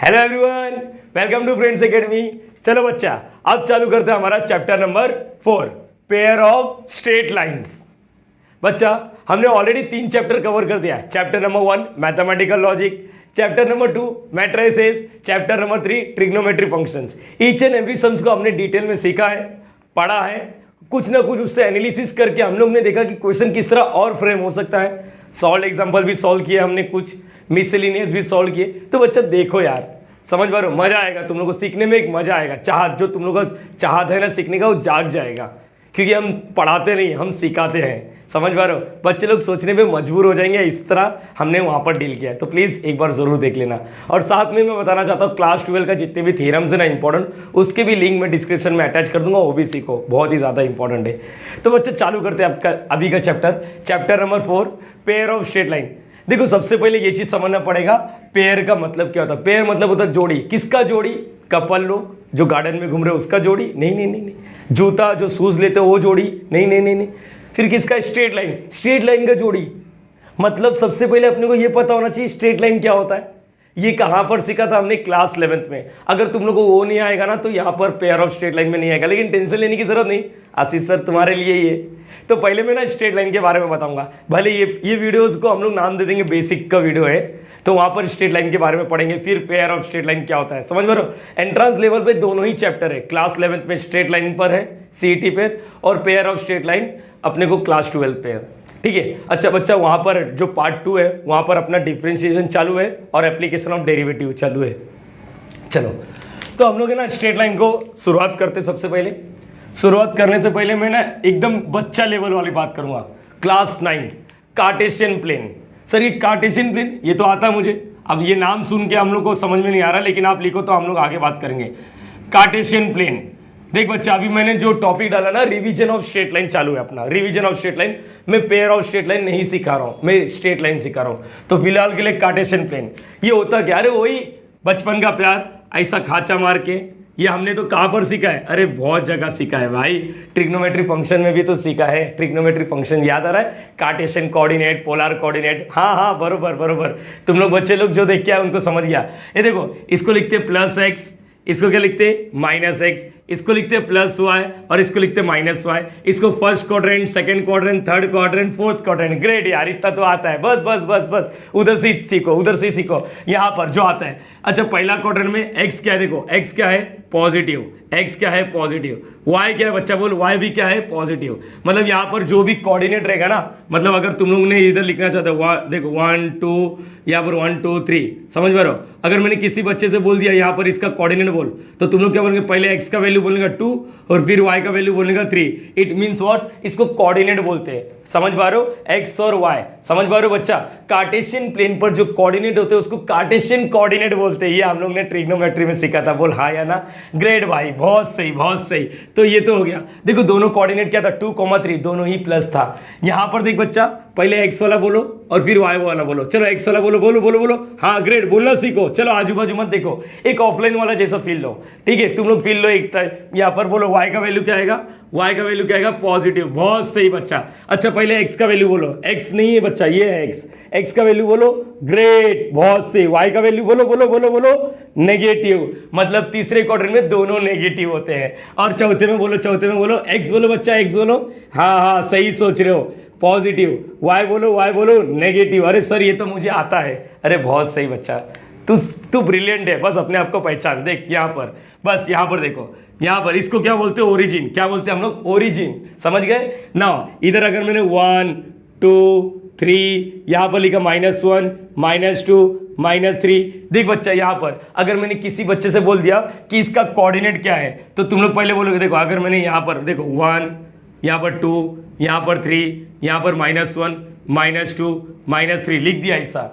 Hello everyone, welcome to friends academy. चलो बच्चा, अब चालू करते हैं हमारा chapter number 4, pair of straight lines. बच्चा, हमने ऑलरेडी 3 चैप्टर कवर कर दिया है। Chapter number 1 mathematical logic, chapter number 2 matrices, chapter number 3 trigonometry functions. Each and every sums को हमने डिटेल में सीखा है, पढ़ा है, कुछ ना कुछ उससे एनालिसिस करके हम लोग ने देखा कि क्वेश्चन किस तरह और फ्रेम हो सकता है। सॉल्व एग्जाम्पल भी सॉल्व किए हमने, कुछ मिसलिनियस भी सॉल्व किए। तो बच्चा देखो यार, समझ पा रहे हो, मजा आएगा तुम लोग को सीखने में, एक मजा आएगा। चाहत जो तुम लोग का चाहत है ना सीखने का, वो जाग जाएगा, क्योंकि हम पढ़ाते नहीं, हम सिखाते हैं। समझ पा रहे हो, बच्चे लोग सोचने में मजबूर हो जाएंगे। इस तरह हमने वहाँ पर डील किया है, तो प्लीज़ एक बार ज़रूर देख लेना। और साथ में मैं बताना चाहता हूँ, क्लास 12 का जितने भी थ्योरम्स है ना इंपॉर्टेंट, उसके भी लिंक मैं डिस्क्रिप्शन में अटैच कर दूंगा, वो भी सीखो, बहुत ही ज़्यादा इंपॉर्टेंट है। तो बच्चे चालू करते हैं आपका अभी का chapter number 4, pair of straight line. देखो, सबसे पहले ये चीज़ समझना पड़ेगा, पेयर का मतलब क्या होता है। पेयर मतलब होता है जोड़ी। किसका जोड़ी? कपल लोग जो गार्डन में घूम रहे हो उसका जोड़ी? नहीं नहीं नहीं नहीं। जूता जो शूज़ लेते हो वो जोड़ी? नहीं नहीं नहीं नहीं। फिर किसका? Straight line. स्ट्रेट लाइन का जोड़ी मतलब सबसे पहले अपने को ये पता होना चाहिए स्ट्रेट लाइन क्या होता है। ये कहाँ पर सीखा था हमने? क्लास 11th में। अगर तुम लोग को वो नहीं आएगा ना, तो यहाँ पर पेयर ऑफ स्ट्रेट लाइन में नहीं आएगा, लेकिन टेंशन लेने की जरूरत नहीं, आशीष सर तुम्हारे लिए ही है। तो पहले मैं ना स्ट्रेट लाइन के बारे में बताऊंगा। भले ये वीडियोस को हम लोग नाम दे देंगे बेसिक का वीडियो है, तो वहाँ पर स्ट्रेट लाइन के बारे में पढ़ेंगे, फिर पेयर ऑफ स्ट्रेट लाइन क्या होता है। समझ में रहो, एंट्रेंस लेवल पे दोनों ही चैप्टर है। क्लास 11th में स्ट्रेट लाइन पर है सीईटी पे, और पेयर ऑफ स्ट्रेट लाइन अपने को क्लास 12 पे है। ठीक है। अच्छा बच्चा, वहाँ पर जो पार्ट 2 है, वहाँ पर अपना डिफ्रेंशिएशन चालू है और एप्लीकेशन ऑफ डेरिवेटिव चालू है। चलो, तो हम लोग है ना स्ट्रेट लाइन को शुरुआत करते। सबसे पहले शुरुआत करने से पहले मैं ना एकदम बच्चा लेवल वाली बात करूँगा। Class 9 Cartesian plane. सर ये कार्टेशियन प्लेन, ये तो आता है मुझे, अब ये नाम सुन के हम लोग को समझ में नहीं आ रहा, लेकिन आप लिखो तो हम लोग आगे बात करेंगे। कार्टेशियन प्लेन, देख बच्चा, अभी मैंने जो टॉपिक डाला ना, रिवीजन ऑफ स्ट्रेट लाइन चालू है अपना। रिवीजन ऑफ स्ट्रेट लाइन, मैं पेयर ऑफ स्ट्रेट लाइन नहीं सिखा रहा हूँ, मैं स्ट्रेट लाइन सिखा रहा हूँ। तो फिलहाल के लिए कार्टेशियन प्लेन ये होता क्या? अरे वही बचपन का प्यार, ऐसा खाचा मार के। ये हमने तो कहाँ पर सीखा है? अरे बहुत जगह सीखा है भाई, ट्रिग्नोमेट्री फंक्शन में भी तो सीखा है। ट्रिग्नोमेट्री फंक्शन याद आ रहा है? Cartesian coordinate, polar coordinate. हाँ हाँ, बरोबर बरोबर, तुम लोग बच्चे लोग जो देख के आए उनको समझ गया। ये देखो, इसको लिखते प्लस एक्स, इसको क्या लिखते? माइनस एक्स, इसको लिखते प्लस वाई, और इसको लिखते माइनस वाई। इसको first quadrant, second quadrant, third quadrant, fourth quadrant. Great यार, इतना तो आता है। बस बस बस बस, उधर से सीखो, उधर से सीखो, यहाँ पर जो आता है। अच्छा, पहला क्वाड्रेंट में एक्स क्या है? देखो एक्स क्या है? पॉजिटिव। एक्स क्या है? पॉजिटिव। वाई क्या है बच्चा? बोल, वाई भी क्या है? पॉजिटिव। मतलब यहाँ पर जो भी कोऑर्डिनेट रहेगा ना, मतलब अगर तुम लोग ने इधर लिखना चाहते हो, देखो 1 2, यहाँ पर 1 2 3, समझ पा रहे हो? अगर मैंने किसी बच्चे से बोल दिया यहाँ पर इसका कोऑर्डिनेट बोल, तो तुम लोग क्या बोलेंगे? पहले एक्स का वैल्यू बोलेगा 2 और फिर y का वैल्यू बोलेगा 3। It means what? इसको कोऑर्डिनेट बोलते हैं। समझ पा रहे हो? x और y, समझ पा रहे हो बच्चा? कार्टेशियन प्लेन पर जो कोऑर्डिनेट होते हैं उसको कार्टेशियन कोऑर्डिनेट बोलते हैं। ये हम लोग ने ट्रिग्नोमेट्री में सीखा था। बोल हाँ या ना? ग्रेट भाई, बहुत सही बहुत सही। तो ये तो हो गया। देखो दोनों कोऑर्डिनेट क्या था? 2, 3, दोनों ही प्लस था। यहाँ पर देख बच्चा, पहले एक्स वाला बोलो और फिर वाई वाला बोलो। चलो एक्स वाला बोलो, बोलो बोलो बोलो। हाँ ग्रेट, बोलना सीखो। चलो आजू बाजू मत देखो, एक ऑफलाइन वाला जैसा फील लो। ठीक है, तुम लोग फील लो। एक यहाँ पर बोलो वाई का वैल्यू क्या आएगा? वाई का वैल्यू क्या आएगा? पॉजिटिव। बहुत सही बच्चा। अच्छा, पहले एक्स का वैल्यू बोलो। एक्स नहीं है बच्चा, ये है एक्स। एक्स का वैल्यू बोलो। ग्रेट, बहुत सही। वाई का वैल्यू बोलो बोलो बोलो बोलो। नेगेटिव। मतलब तीसरे क्वाड्रेंट में दोनों नेगेटिव होते हैं। और चौथे में बोलो, चौथे में बोलो एक्स बोलो बच्चा, एक्स बोलो। हाँ हाँ, सही सोच रहे हो, पॉजिटिव। वाई बोलो, वाई बोलो, नेगेटिव। अरे सर ये तो मुझे आता है। अरे बहुत सही बच्चा, तू ब्रिलियंट है। बस अपने आप को पहचान। देख यहाँ पर, बस यहाँ पर देखो, यहाँ पर इसको क्या बोलते हैं? ओरिजिन। क्या बोलते हैं हम लोग? ओरिजिन। समझ गए ना? इधर अगर मैंने 1 2 3 यहाँ पर लिखा -1 -2 -3। देख बच्चा, यहाँ पर अगर मैंने किसी बच्चे से बोल दिया कि इसका कोऑर्डिनेट क्या है, तो तुम लोग पहले बोलोगे। देखो अगर मैंने यहाँ पर देखो 1, यहाँ पर 2, यहाँ पर 3, यहाँ पर -1 -2 -3 लिख दिया ऐसा।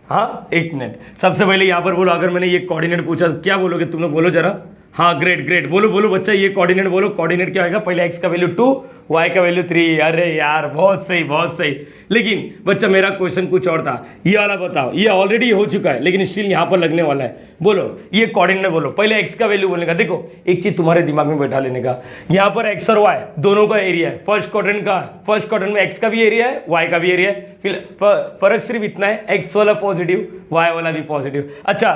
हाँ, एक मिनट, सबसे पहले यहाँ पर बोलो, अगर मैंने ये कोऑर्डिनेट पूछा क्या बोलोगे तुम लोग? बोलो जरा। हाँ ग्रेट ग्रेट, बोलो बोलो बच्चा, ये कोऑर्डिनेट बोलो। कोऑर्डिनेट क्या आएगा? पहले एक्स का वैल्यू 2, वाई का वैल्यू 3। अरे यार बहुत सही बहुत सही। लेकिन बच्चा मेरा क्वेश्चन कुछ और था, ये वाला बताओ। ये ऑलरेडी हो चुका है लेकिन स्टिल यहाँ पर लगने वाला है। बोलो ये कोऑर्डिनेट बोलो। पहले एक्स का वैल्यू बोलने का। देखो एक चीज तुम्हारे दिमाग में बैठा लेने का, यहाँ पर एक्स और वाई दोनों का एरिया है। फर्स्ट क्वाड्रेंट में एक्स का भी एरिया है, वाई का भी एरिया है। फिर फर्क सिर्फ इतना है, एक्स वाला पॉजिटिव, वाई वाला भी पॉजिटिव। अच्छा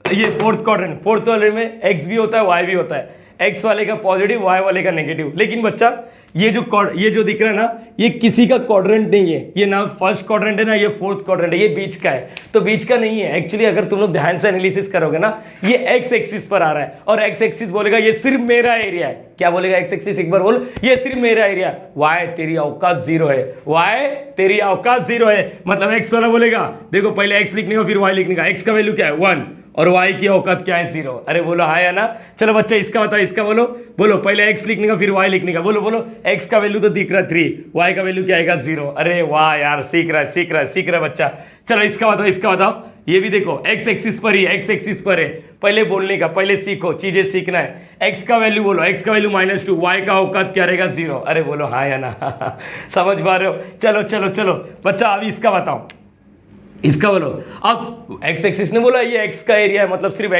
ये फोर्थ क्वाड्रेंट, फोर्थ वाले में एक्स भी होता है वाई भी होता है, एक्स वाले का पॉजिटिव वाई वाले का नेगेटिव। लेकिन बच्चा ये जो दिख रहा है ना, ये किसी का क्वाड्रेंट नहीं है, ये ना फर्स्ट क्वाड्रेंट है ना ये फोर्थ क्वाड्रेंट है, ये बीच का है, तो बीच का नहीं है एक्चुअली। अगर तुम लोग ध्यान से एनालिसिस करोगे ना, ये एक्स एक्सिस पर आ रहा है और एक्स एक्सिस बोलेगा ये सिर्फ मेरा एरिया है। क्या बोलेगा एक्स एक्सिस, एक बार बोल, ये सिर्फ मेरा एरिया है। वाई तेरी औकात जीरो है, वाई तेरी औकात जीरो है, मतलब एक्स वाला बोलेगा देखो पहले एक्स लिखने का फिर वाई लिखने का, एक्स का वैल्यू क्या है 1 और y की औकात क्या है 0। अरे बोलो हाँ या ना। चलो बच्चा इसका बताओ, इसका बोलो, बोलो पहले x लिखने का फिर y लिखने का, बोलो बोलो। x का वैल्यू तो दिख रहा है 3, y का वैल्यू क्या आएगा 0। अरे वाह यार, सीख रहा है बच्चा। चलो इसका बताओ, ये भी देखो x एक्सिस पर ही, x एक्सिस पर है। पहले बोलने का, पहले सीखो, चीजें सीखना है। x का वैल्यू बोलो, x का वैल्यू -2, y का औकात क्या रहेगा 0। अरे बोलो हाँ या ना। समझ पा रहे हो? चलो बच्चा अभी इसका बताओ, इसका बोलो। अब एक्स एक्सिस ने बोला ये एक्स का एरिया है, मतलब सिर्फ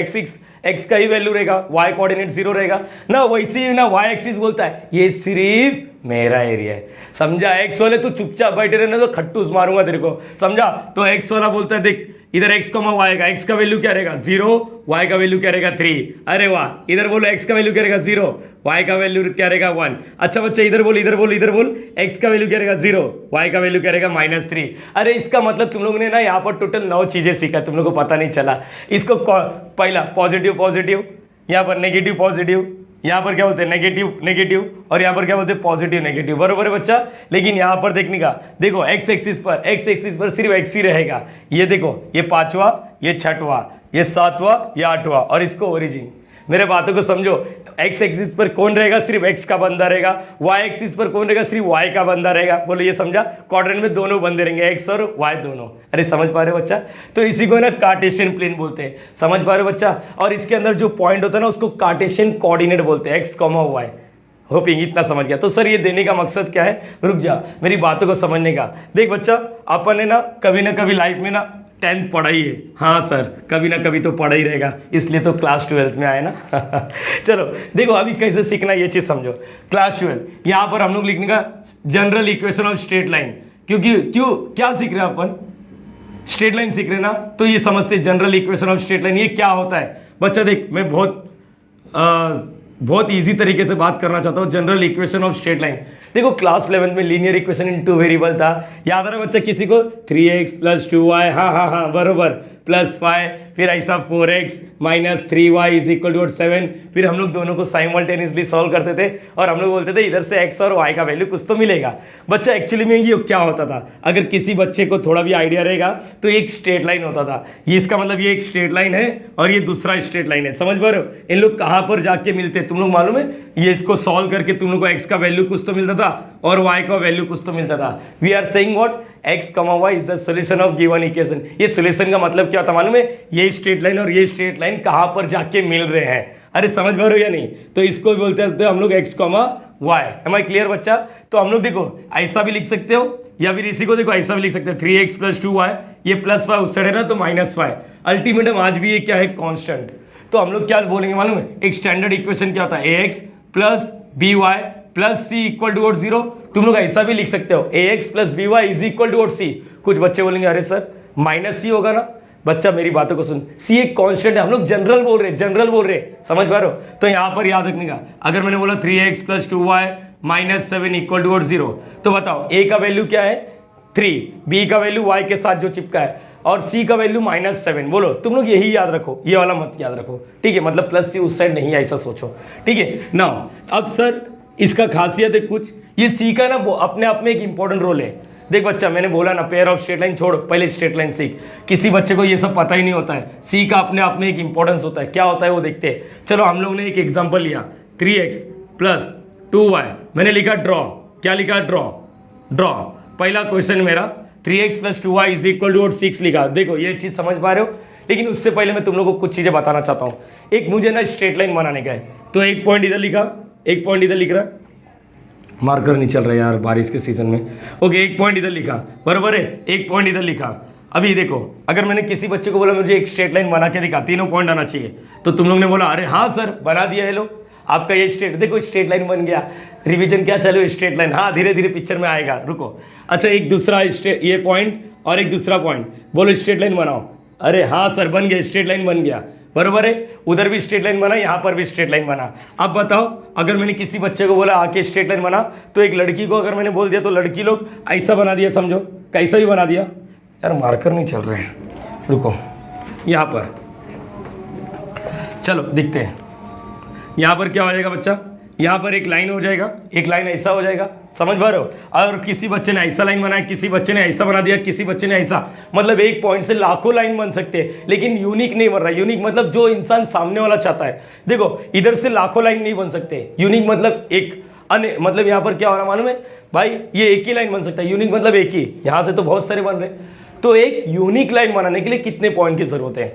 एक्स का ही वैल्यू रहेगा, वाई कोऑर्डिनेट 0 रहेगा ना। वैसे ही ना वाई एक्सिस बोलता है ये सिर्फ मेरा एरिया है, समझा? एक्स वाले तू चुपचाप बैठे रहना तो खट्टूस मारूंगा तेरे को, समझा? तो एक्स वाला बोलता है देख इधर x कॉमा y का, x का वैल्यू क्या रहेगा 0, y का वैल्यू क्या रहेगा 3। अरे वाह, इधर बोलो x का वैल्यू क्या रहेगा 0, y का वैल्यू क्या रहेगा 1। अच्छा बच्चे इधर बोल x का वैल्यू क्या रहेगा 0, y का वैल्यू क्या रहेगा -3। अरे इसका मतलब तुम लोगों ने ना यहाँ पर टोटल 9 चीजें सीखा, तुम लोगों को पता नहीं चला। इसको पहला पॉजिटिव, यहाँ पर नेगेटिव पॉजिटिव, यहाँ पर क्या बोलते हैं नेगेटिव और यहाँ पर क्या बोलते हैं पॉजिटिव नेगेटिव, बरोबर है बच्चा। लेकिन यहाँ पर देखने का, देखो एक्स एक्सिस पर सिर्फ एक्स ही रहेगा। ये देखो ये 5वां, ये 6वां, ये 7वां, ये 8वां और इसको ओरिजिन। मेरे बातों को समझो, एक्स एक्सिस पर कौन रहेगा, सिर्फ एक्स का बंदा रहेगा। वाई एक्सिस पर कौन रहेगा, सिर्फ वाई का बंदा रहेगा। बोलो ये समझा? क्वाड्रेंट में दोनों बंदे रहेंगे, एक्स और वाई दोनों। अरे समझ पा रहे हो बच्चा? तो इसी को ना कार्टेशियन प्लेन बोलते हैं, समझ पा रहे हो बच्चा? और इसके अंदर जो पॉइंट होता है ना उसको कार्टेशियन कोऑर्डिनेट बोलते हैं, एक्स कॉमा वाई। होपिंग इतना समझ गया। तो सर ये देने का मकसद क्या है, रुक जा मेरी बातों को समझने का। देख बच्चा, अपन ने ना कभी लाइफ में ना 10th पढ़ा ही है। हाँ सर, कभी ना कभी तो पढ़ा ही रहेगा, इसलिए तो क्लास 12th में आए ना। चलो देखो अभी कैसे सीखना ये चीज़ समझो। क्लास 12 यहाँ पर हम लोग लिखने का general equation of straight line, क्योंकि क्या सीख रहे हैं अपन, स्ट्रेट लाइन सीख रहे हैं ना, तो ये समझते general equation of straight line ये क्या होता है। बच्चा देख, मैं बहुत इजी तरीके से बात करना चाहता हूँ। General equation of straight line, देखो क्लास 11 में लीनियर इक्वेशन इन 2 वेरिएबल था, याद आ रहा है बच्चा किसी को? 3x + 2y, हाँ बरोबर, +5, फिर ऐसा 4x - 3y = 7। फिर हम लोग दोनों को साइमल्टेनियसली सॉल्व करते थे और हम लोग बोलते थे इधर से x और y का वैल्यू कुछ तो मिलेगा। बच्चा एक्चुअली में ये क्या होता था, अगर किसी बच्चे को थोड़ा भी आइडिया रहेगा तो एक स्ट्रेट लाइन होता था। ये इसका मतलब ये एक स्ट्रेट लाइन है और ये दूसरा स्ट्रेट लाइन है, समझ पा रहे हो? इन लोग कहाँ पर जाके मिलते तुम लोग मालूम है? ये इसको सॉल्व करके तुम लोग को x का वैल्यू कुछ तो मिलता था और y का वैल्यू कुछ तो मिलता था। We are saying what, x, y is the solution of given equation. ये सॉल्यूशन का मतलब क्या होता है मालूम है? ये स्ट्रेट लाइन और ये स्ट्रेट लाइन कहाँ पर जाके मिल रहे हैं। अरे समझ पा रहे हो या नहीं? तो इसको भी बोलते हैं हम लोग x, y। Am I clear बच्चा? तो हम लोग देखो ऐसा भी लिख सकते हो या फिर इसी को देखो ऐसा भी लिख सकते हैं, 3x + 2y, ये +5 उस साइड है ना तो -5। अल्टीमेट हम आज भी ये क्या है, कांस्टेंट। तो हम लोग क्या बोलेंगे मालूम है? एक स्टैंडर्ड इक्वेशन क्या होता है, ax + by + c = 0। तुम लोग ऐसा भी लिख सकते हो, ax + by = c। कुछ बच्चे बोलेंगे अरे सर -c होगा ना। बच्चा मेरी बातों को सुन, c एक कांस्टेंट है, हम लोग जनरल बोल रहे, समझ पा रहे हो? तो यहां पर याद रखने का, अगर मैंने बोला 3x + 2y - 7 = 0, तो बताओ a का वैल्यू क्या है 3, b का वैल्यू y के साथ जो चिपका है और c का वैल्यू -7। बोलो तुम लोग यही याद रखो, ये वाला मत याद रखो, ठीक है? मतलब +c उस साइड नहीं, ऐसा सोचो, ठीक है ना? अब सर इसका खासियत है कुछ, ये c का ना वो अपने आप में एक इंपॉर्टेंट रोल है। देख बच्चा, मैंने बोला ना पेयर ऑफ स्ट्रेट लाइन छोड़, पहले स्ट्रेट लाइन सीख। किसी बच्चे को ये सब पता ही नहीं होता है, सी का अपने आप में एक इंपॉर्टेंस होता है। क्या होता है वो देखते हैं। चलो हम लोग ने एक एग्जांपल लिया, 3x + 2y, मैंने लिखा ड्रॉ। क्या लिखा? ड्रॉ। पहला क्वेश्चन मेरा 3x + 2y = 6 लिखा। देखो ये चीज़ समझ पा रहे हो? लेकिन उससे पहले मैं तुम लोगों को कुछ चीज़ें बताना चाहता हूँ। एक मुझे ना स्ट्रेट लाइन बनाने का है, तो एक पॉइंट इधर लिखा, एक पॉइंट इधर लिख रहा, मार्कर नहीं चल रहा यार बारिश के सीजन में। ओके, एक पॉइंट इधर लिखा, बराबर है, एक पॉइंट इधर लिखा। अभी देखो, अगर मैंने किसी बच्चे को बोला मुझे एक स्ट्रेट लाइन बना के दिखा, तीनों पॉइंट आना चाहिए, तो तुम लोग ने बोला अरे हाँ सर बना दिया है, लो आपका ये देखो स्ट्रेट लाइन बन गया। रिवीजन क्या चालू, स्ट्रेट लाइन, हाँ धीरे धीरे पिक्चर में आएगा, रुको। अच्छा, एक दूसरा ये पॉइंट और एक दूसरा पॉइंट, बोलो स्ट्रेट लाइन बनाओ। अरे हाँ सर बन गया, स्ट्रेट लाइन बन गया, बरोबर है। उधर भी स्ट्रेट लाइन बना, यहाँ पर भी स्ट्रेट लाइन बना। अब बताओ, अगर मैंने किसी बच्चे को बोला आके स्ट्रेट लाइन बना, तो एक लड़की को अगर मैंने बोल दिया तो लड़की लोग ऐसा बना दिया, समझो कैसा भी बना दिया। यार मार्कर नहीं चल रहे हैं, रुको, यहाँ पर चलो दिखते हैं। यहाँ पर क्या हो जाएगा बच्चा, यहाँ पर एक लाइन हो जाएगा, एक लाइन ऐसा हो जाएगा, समझ पा रहे हो। और किसी बच्चे ने ऐसा लाइन बनाया, किसी बच्चे ने ऐसा बना दिया, किसी बच्चे ने ऐसा, मतलब एक पॉइंट से लाखों लाइन बन सकते हैं, लेकिन यूनिक नहीं बन रहा। यूनिक मतलब जो इंसान सामने वाला चाहता है। देखो इधर से लाखों लाइन नहीं बन सकते, यूनिक मतलब एक अन्य, मतलब यहाँ पर क्या हो रहा मालूम है भाई, ये एक ही लाइन बन सकता है। यूनिक मतलब एक ही, यहाँ से तो बहुत सारे बन रहे। तो एक यूनिक लाइन बनाने के लिए कितने पॉइंट की जरूरत है?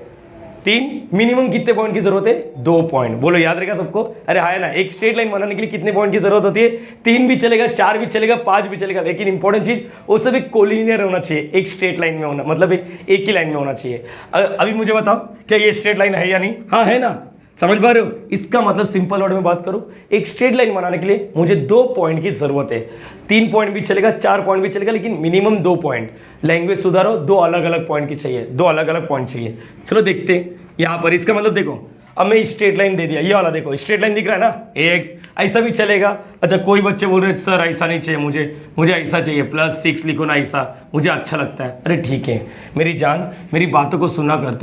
3। मिनिमम कितने पॉइंट की जरूरत है? 2 पॉइंट। बोलो याद रहेगा सबको? अरे हाँ ना, एक स्ट्रेट लाइन बनाने के लिए कितने पॉइंट की जरूरत होती है? 3 भी चलेगा, 4 भी चलेगा, 5 भी चलेगा, लेकिन इंपॉर्टेंट चीज वो सब एक कोलिनियर होना चाहिए, एक स्ट्रेट लाइन में होना, मतलब एक ही लाइन में होना चाहिए। अभी मुझे बताओ क्या ये स्ट्रेट लाइन है या नहीं? हाँ है ना, समझ पा रहे हो? इसका मतलब सिंपल वर्ड में बात करूं, एक स्ट्रेट लाइन बनाने के लिए मुझे 2 पॉइंट की जरूरत है। 3 पॉइंट भी चलेगा, 4 पॉइंट भी चलेगा, लेकिन मिनिमम 2 पॉइंट। लैंग्वेज सुधारो, 2 अलग अलग पॉइंट की चाहिए, 2 अलग अलग पॉइंट चाहिए। चलो देखते हैं यहाँ पर। इसका मतलब देखो, अब मैं स्ट्रेट लाइन दे दिया, ये वाला देखो स्ट्रेट लाइन दिख रहा है ना, AX, ऐसा भी चलेगा। अच्छा कोई बच्चे बोल रहे सर ऐसा नहीं चाहिए, मुझे ऐसा चाहिए, +6 लिखो ना, ऐसा मुझे अच्छा लगता है। अरे ठीक है मेरी जान, मेरी बातों को सुना कर,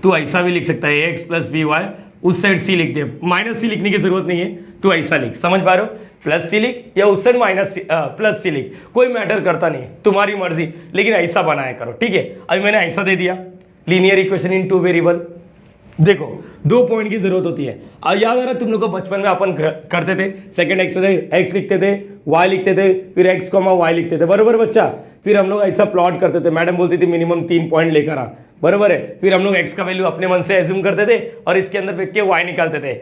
तू ऐसा भी लिख सकता है, AX + BY, उस साइड C लिख दे, -C लिखने की जरूरत नहीं है, तू ऐसा लिख, समझ पा रहे हो? +C लिख या उस साइड +C लिख, कोई मैटर करता नहीं, तुम्हारी मर्जी, लेकिन ऐसा बनाया करो, ठीक है। अभी मैंने ऐसा दे दिया, लीनियर इक्वेशन इन 2 वेरिएबल। देखो 2 पॉइंट की जरूरत होती है। और याद आ रहा तुम लोग को बचपन में अपन करते थे, सेकंड एक्सरसाइज x लिखते थे, y लिखते थे, फिर x, y लिखते थे, बरोबर बच्चा। फिर हम लोग ऐसा प्लॉट करते थे, मैडम बोलती थी मिनिमम 3 पॉइंट लेकर आ, बरोबर है। फिर हम लोग x का वैल्यू अपने मन से एज्यूम करते थे और इसके अंदर फेंक के y निकालते थे।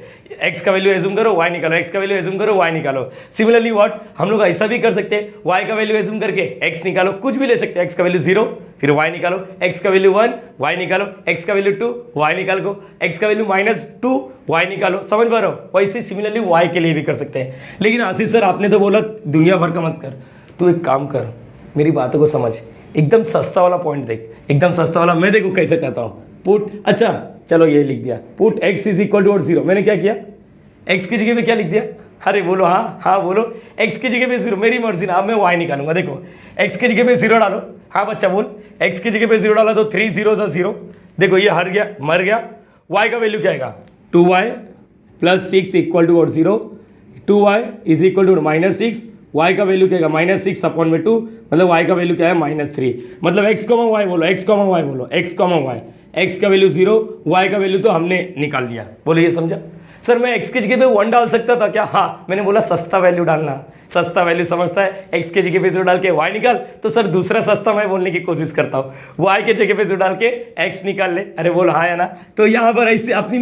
x का वैल्यू एज्यूम करो, y निकालो, x का वैल्यू एज्यूम करो, y निकालो। सिमिलरली व्हाट, हम लोग ऐसा भी कर सकते हैं, y का वैल्यू एज्यूम करके x निकालो, कुछ भी ले सकते हैं, x का वैल्यू 0, फिर y निकालो, x का वैल्यू 1, y निकालो, x का वैल्यू 2, y निकालो, x का वैल्यू -2, y निकालो, समझ पा रहे हो? वैसे सिमिलरली y के लिए भी कर सकते हैं। लेकिन आशीष सर आपने तो बोला दुनिया भर का मत कर, तू एक काम कर, मेरी बातों को समझ, एकदम सस्ता वाला पॉइंट देख, एकदम सस्ता वाला। मैं देखो कैसे कहता हूँ, पुट, अच्छा चलो ये लिख दिया, पुट x = 0। मैंने क्या किया, x की जगह पे क्या लिख दिया? अरे बोलो, हाँ बोलो, x की जगह पे 0, मेरी मर्जी ना। अब मैं y निकालूंगा, देखो x की जगह पे 0 डालो, हाँ बच्चा बोल, x की जगह पे 0 डाला तो 3 0 + 0, देखो ये हर गया, मर गया। y का वैल्यू क्या आएगा? 2y + 6 = 0, 2y = -6, y का वैल्यू क्या आएगा? -6/2, मतलब y का वैल्यू क्या है? -3। मतलब x, y बोलो, x, y बोलो, x, y, x का वैल्यू 0, y का वैल्यू तो हमने निकाल दिया। बोलो ये समझा? सर मैं x की जगह पे 1 डाल सकता था क्या? हाँ, मैंने बोला सस्ता वैल्यू डालना, सस्ता वैल्यू समझता है, x की जगह पे 0 डाल के y निकाल, तो सर दूसरा सस्ता मैं बोलने की कोशिश करता हूँ, y के जगह पे 0 डाल के x निकाल ले। अरे बोलो हाँ है ना? तो यहाँ पर ऐसे अपनी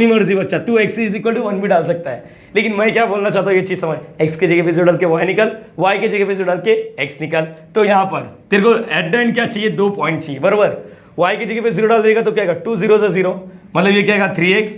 मर्जी बच्चा, तू x = 1 भी डाल सकता है, लेकिन मैं क्या बोलना चाहता हूँ ये चीज समझ, x की जगह पे 0 डाल के y निकाल, y की जगह पे 0 डाल के x निकाल। तो यहाँ पर तेरे को एट द एंड क्या चाहिए? 2 पॉइंट चाहिए, बरोबर। y की जगह पे 0 डाल देगा तो क्या आएगा? 2 0 + 0, मतलब ये क्या आएगा? 3x,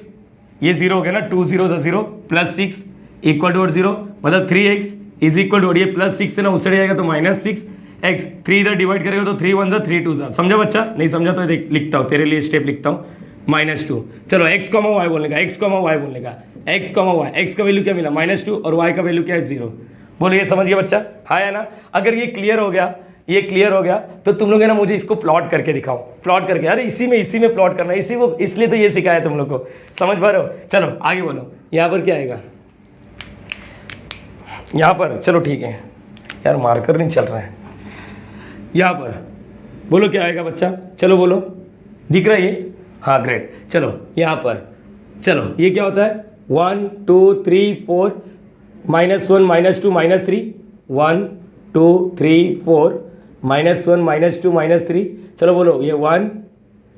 ये 0 हो गया ना, 2 0 + 0 +6 = 0, मतलब 3x = ये +6 से ना उससे जाएगा तो -6x, 3 इधर डिवाइड करेगा तो 3 1 3 2। समझा बच्चा? नहीं समझा तो देख लिखता हूँ, तेरे लिए स्टेप लिखता हूँ, -2। चलो x, y बोलने का, x, y बोलने का, x, y, x का वैल्यू क्या मिला? -2 और y का वैल्यू क्या है? 0। बोलो ये समझ गया बच्चा? हाँ है ना? अगर ये क्लियर हो गया, तो तुम लोग है ना मुझे इसको प्लॉट करके दिखाओ, प्लॉट करके। अरे इसी में प्लॉट करना है, इसलिए तो ये सिखाया तुम लोग को, समझ पा रहे हो? चलो आगे बोलो, यहाँ पर क्या आएगा? यहाँ पर चलो ठीक है यार, मार्कर नहीं चल रहा है। यहाँ पर बोलो क्या आएगा बच्चा? चलो बोलो, दिख रहा है ये? हाँ ग्रेट। चलो यहाँ पर, चलो ये क्या होता है? 1 2 3 4, -1 -2 -3, 1 2 3 4, -1 -2 -3। चलो बोलो ये 1।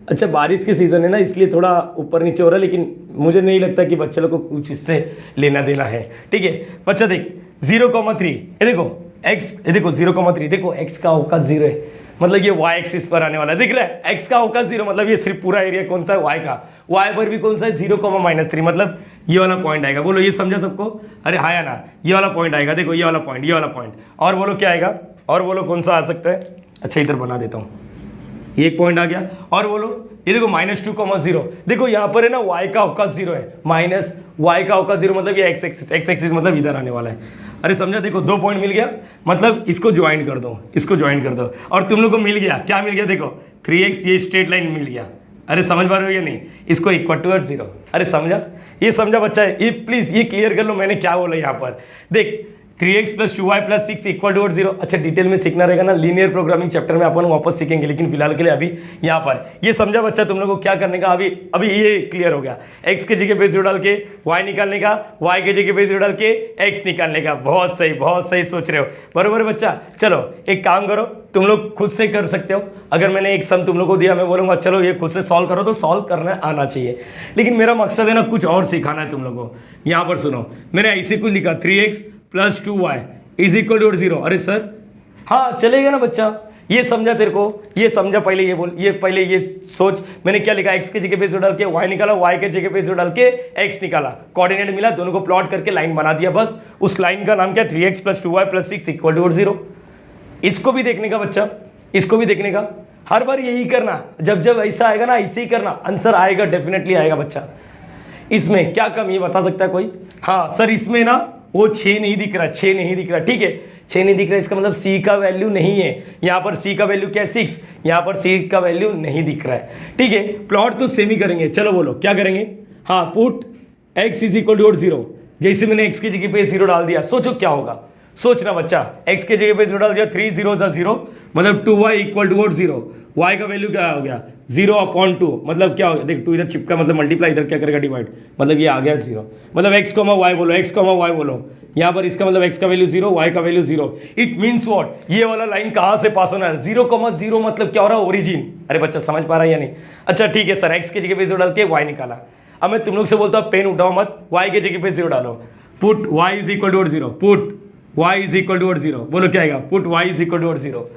अच्छा बारिश के सीज़न है ना, इसलिए थोड़ा ऊपर नीचे हो रहा है, लेकिन मुझे नहीं लगता कि बच्चे लोग को कुछ इससे लेना देना है, ठीक है बच्चा। देख 0,3, ये देखो x, ये देखो 0,3, देखो x का औकात 0 है, मतलब ये y एक्सिस पर आने वाला है, दिख रहा है? x का औकात 0, मतलब ये सिर्फ पूरा एरिया कौन सा है? y का। y पर भी कौन सा है? 0,-3, मतलब ये वाला पॉइंट आएगा। बोलो ये समझा सबको? अरे हाँ या ना? ये वाला पॉइंट आएगा, देखो ये वाला पॉइंट, और बोलो क्या आएगा? और बोलो कौन सा आ सकता है? अच्छा इधर बना देता हूँ, ये एक पॉइंट आ गया। और बोलो ये देखो -2,0, देखो यहाँ पर है ना y का अवकाश 0 है, माइनस y का अवकाश 0 मतलब ये x एक्सिस मतलब इधर आने वाला है। अरे समझा, देखो 2 पॉइंट मिल गया, मतलब इसको ज्वाइन कर दो, इसको ज्वाइन कर दो, और तुम लोग को मिल गया, क्या मिल गया देखो 3x, ये स्ट्रेट लाइन मिल गया। अरे समझ पा रहे हो या नहीं, इसको इक्वल टू 0। अरे समझा, ये समझा बच्चा है, ये प्लीज ये क्लियर कर लो मैंने क्या बोला यहाँ पर। देख 3x + 2y + 6 इक्वल टू 0। अच्छा डिटेल में सीखना रहेगा ना, लीनियर प्रोग्रामिंग चैप्टर में अपन वापस सीखेंगे, लेकिन फिलहाल के लिए अभी यहाँ पर ये समझा बच्चा तुम लोगों को क्या करने का। अभी ये क्लियर हो गया, x के जगह पे 0 डाल के y निकालने का, y के जगह पे 0 डाल के x निकालने का। बहुत सही सोच रहे हो, बरोबर बच्चा। चलो एक काम करो, तुम लोग खुद से कर सकते हो। अगर मैंने एक सम तुम लोग को दिया, मैं बोलूँगा चलो ये खुद से सॉल्व करो, तो सॉल्व करना आना चाहिए, लेकिन मेरा मकसद है ना कुछ और सिखाना है तुम लोगों को। यहाँ पर सुनो, मैंने ऐसे कुछ लिखा 3x + 2y = 0। अरे सर हाँ चलेगा ना बच्चा, ये समझा तेरे को, ये समझा, पहले ये बोल, ये पहले ये सोच, मैंने क्या लिखा, x के जगह पे 0 डाल के y निकाला, y के जगह पे 0 डाल के x निकाला, कोऑर्डिनेट मिला, दोनों को प्लॉट करके लाइन बना दिया, बस। उस लाइन का नाम क्या, 3x + 2y + 6 = 0। इसको भी देखने का बच्चा, इसको भी देखने का, हर बार यही करना, जब जब ऐसा आएगा ना ऐसे ही करना, आंसर आएगा, डेफिनेटली आएगा बच्चा। इसमें क्या कमी है बता सकता है कोई? हाँ सर इसमें ना वो 6 नहीं दिख रहा, 6 नहीं दिख रहा, ठीक है 6 नहीं दिख रहा, इसका मतलब c का वैल्यू नहीं है, यहाँ पर c का वैल्यू क्या है 6, यहाँ पर c का वैल्यू नहीं दिख रहा है, ठीक है। प्लॉट तो सेम ही करेंगे, चलो बोलो क्या करेंगे। हाँ पुट x = 0, जैसे मैंने x की जगह पे 0 डाल दिया, सोचो क्या होगा, सोचना बच्चा, x के जगह पे 0 डाल दिया, 3 0 0 मतलब 2y = 0, y का वैल्यू क्या हो गया 0/2, मतलब क्या हो गया, देख 2 इधर चिपका मतलब मल्टीप्लाई, इधर क्या करेगा डिवाइड, मतलब ये आ गया 0, मतलब x, y बोलो, x, y बोलो, यहाँ पर इसका मतलब x का वैल्यू 0, y का वैल्यू 0। इट मीन्स व्हाट, ये वाला लाइन कहाँ से पास होना है, 0,0 मतलब क्या हो रहा है, ओरिजिन। अरे बच्चा समझ पा रहा है या नहीं? अच्छा ठीक है सर, x के जगह पे 0 डाल के y निकाला। अब मैं तुम लोग से बोलता हूँ पेन उठाओ मत, y के जगह पे 0 डालो, पुट y = 0, पुट y = 0, बोलो क्या आएगा, पुट y = 0।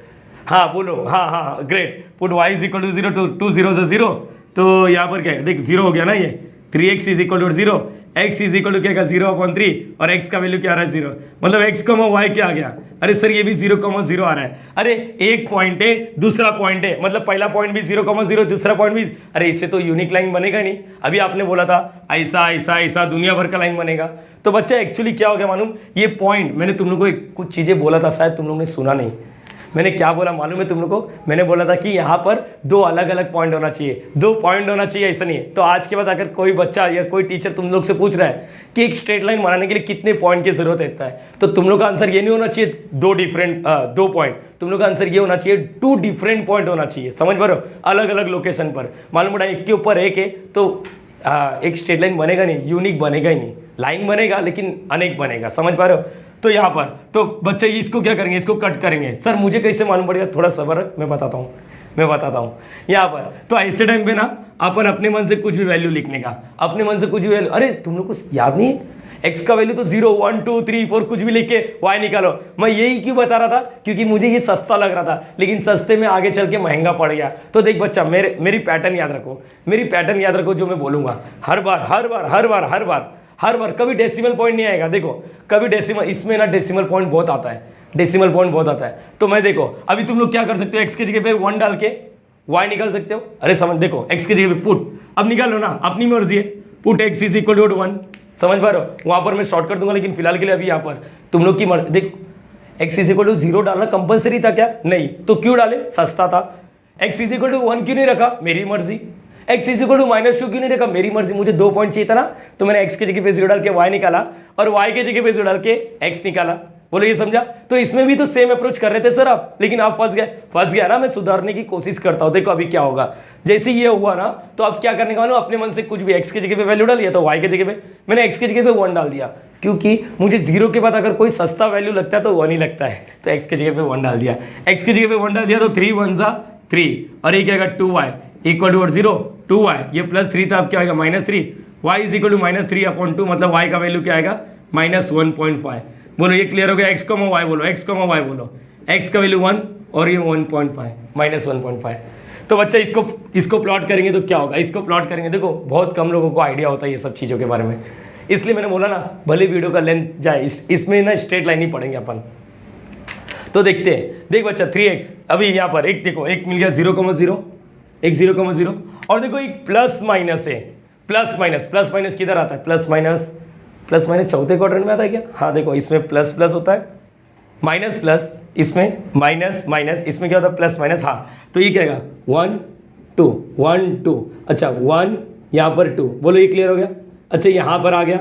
हाँ बोलो, हाँ ग्रेट, पुट y = 0, तो 2 0 0, तो यहाँ पर क्या है, देख 0 हो गया ना, ये 3x = 0, x क्या है 0/3, और x का वैल्यू क्या आ रहा है 0, मतलब x, y क्या आ गया। अरे सर ये भी 0,0 आ रहा है, अरे एक पॉइंट है दूसरा पॉइंट है, मतलब पहला पॉइंट भी 0,0, दूसरा पॉइंट भी, अरे इससे तो यूनिक लाइन बनेगा नहीं। अभी आपने बोला था ऐसा ऐसा ऐसा दुनिया भर का लाइन बनेगा, तो बच्चा एक्चुअली क्या हो गया मालूम, ये पॉइंट मैंने तुम लोगों को कुछ चीजें बोला था, शायद तुम लोगों ने सुना नहीं। मैंने क्या बोला मालूम है तुम लोग को, मैंने बोला था कि यहाँ पर 2 अलग अलग पॉइंट होना चाहिए, 2 पॉइंट होना चाहिए, ऐसा नहीं है। तो आज के बाद अगर कोई बच्चा या कोई टीचर तुम लोग से पूछ रहा है कि एक स्ट्रेट लाइन बनाने के लिए कितने पॉइंट की जरूरत रहता है, तो तुम लोग का आंसर ये नहीं होना चाहिए 2 पॉइंट, तुम लोग का आंसर ये होना चाहिए 2 डिफरेंट पॉइंट होना चाहिए। समझ पा रहे हो, अलग अलग लोकेशन पर, मालूम पड़ा एक के ऊपर एक है, तो एक स्ट्रेट लाइन बनेगा नहीं, यूनिक बनेगा ही नहीं, लाइन बनेगा लेकिन अनेक बनेगा। समझ पा रहे हो? तो यहाँ पर तो बच्चे इसको क्या करेंगे, इसको कट करेंगे। सर मुझे कैसे मालूम पड़ेगा, थोड़ा सब्र रख, मैं बताता हूँ यहाँ पर। तो ऐसे टाइम पे ना अपन अपने मन से कुछ भी वैल्यू लिखने का, अपने मन से कुछ भी वैल्यू, अरे तुम लोग को याद नहीं है x का वैल्यू तो 0 1 2 3 4 कुछ भी लिख के y निकालो। मैं यही क्यों बता रहा था, क्योंकि मुझे ये सस्ता लग रहा था, लेकिन सस्ते में आगे चल के महंगा पड़ गया। तो देख बच्चा, मेरी पैटर्न याद रखो, मेरी पैटर्न याद रखो, जो मैं बोलूंगा हर बार कभी डेसिमल पॉइंट नहीं आएगा। देखो कभी डेसिमल, इसमें ना डेसिमल पॉइंट बहुत आता है, डेसिमल पॉइंट बहुत आता है। तो मैं देखो अभी तुम लोग क्या कर सकते हो, x के जगह पे 1 डाल के y निकाल सकते हो। अरे समझ, देखो x के जगह पे पुट, अब निकाल लो ना, अपनी मर्जी है, पुट x = 1। समझ पा रहे हो, वहां पर मैं शॉर्ट कर दूंगा, लेकिन फिलहाल के लिए अभी यहाँ पर तुम लोग की मर्जी। देखो x = 0 डालना कंपलसरी था क्या? नहीं, तो क्यों डाले, सस्ता था। x = 1 क्यों नहीं रखा, मेरी मर्जी। x = -2 क्यों नहीं रखा, मेरी मर्जी। मुझे 2 पॉइंट चाहिए था ना, तो मैंने x के जगह पे 0 डाल के y निकाला, और y के जगह पे 0 डाल के x निकाला। बोलो ये समझा? तो इसमें भी तो सेम अप्रोच कर रहे थे सर आप, लेकिन आप फंस गया ना। मैं सुधारने की कोशिश करता हूं। देखो अभी क्या होगा, जैसे ये हुआ ना, तो अब क्या करने का मालूम, अपने मन से कुछ भी x के जगह पे वैल्यू डालिए, तो y के जगह पे मैंने x के जगह पे 1 डाल दिया, क्योंकि मुझे 0 के बाद अगर कोई सस्ता वैल्यू लगता है तो 1 ही लगता है, तो x के जगह पे 1 डाल दिया। x के जगह पे 1 डाल दिया तो 3 1 3, और ये क्या आएगा 2y = 0, 2y ये +3 था, अब क्या आएगा -3, y = -3/2, मतलब y का वैल्यू क्या आएगा -1.5। बोलो ये क्लियर हो गया, x, y बोलो, x, y बोलो, x का वैल्यू 1 और ये 1.5 -1.5। तो बच्चा इसको प्लॉट करेंगे तो क्या होगा, इसको प्लॉट करेंगे। देखो बहुत कम लोगों को आइडिया होता है ये सब चीज़ों के बारे में, इसलिए मैंने बोला ना भले वीडियो का लेंथ जाए, इसमें ना स्ट्रेट लाइन ही पढ़ेंगे अपन। तो देखते हैं, देख बच्चा 3x अभी यहाँ पर एक देखो, एक मिल गया 0,0, एक 0,0 और देखो एक प्लस माइनस है, प्लस माइनस किधर आता है, प्लस माइनस चौथे क्वाड्रेंट में आता है क्या, हाँ देखो इसमें प्लस प्लस होता है, माइनस प्लस, इसमें माइनस माइनस, इसमें क्या होता है प्लस माइनस, हाँ तो ये क्या आएगा 1 2 1 2, अच्छा 1 यहाँ पर 2, बोलो ये क्लियर हो गया। अच्छा यहाँ पर आ गया,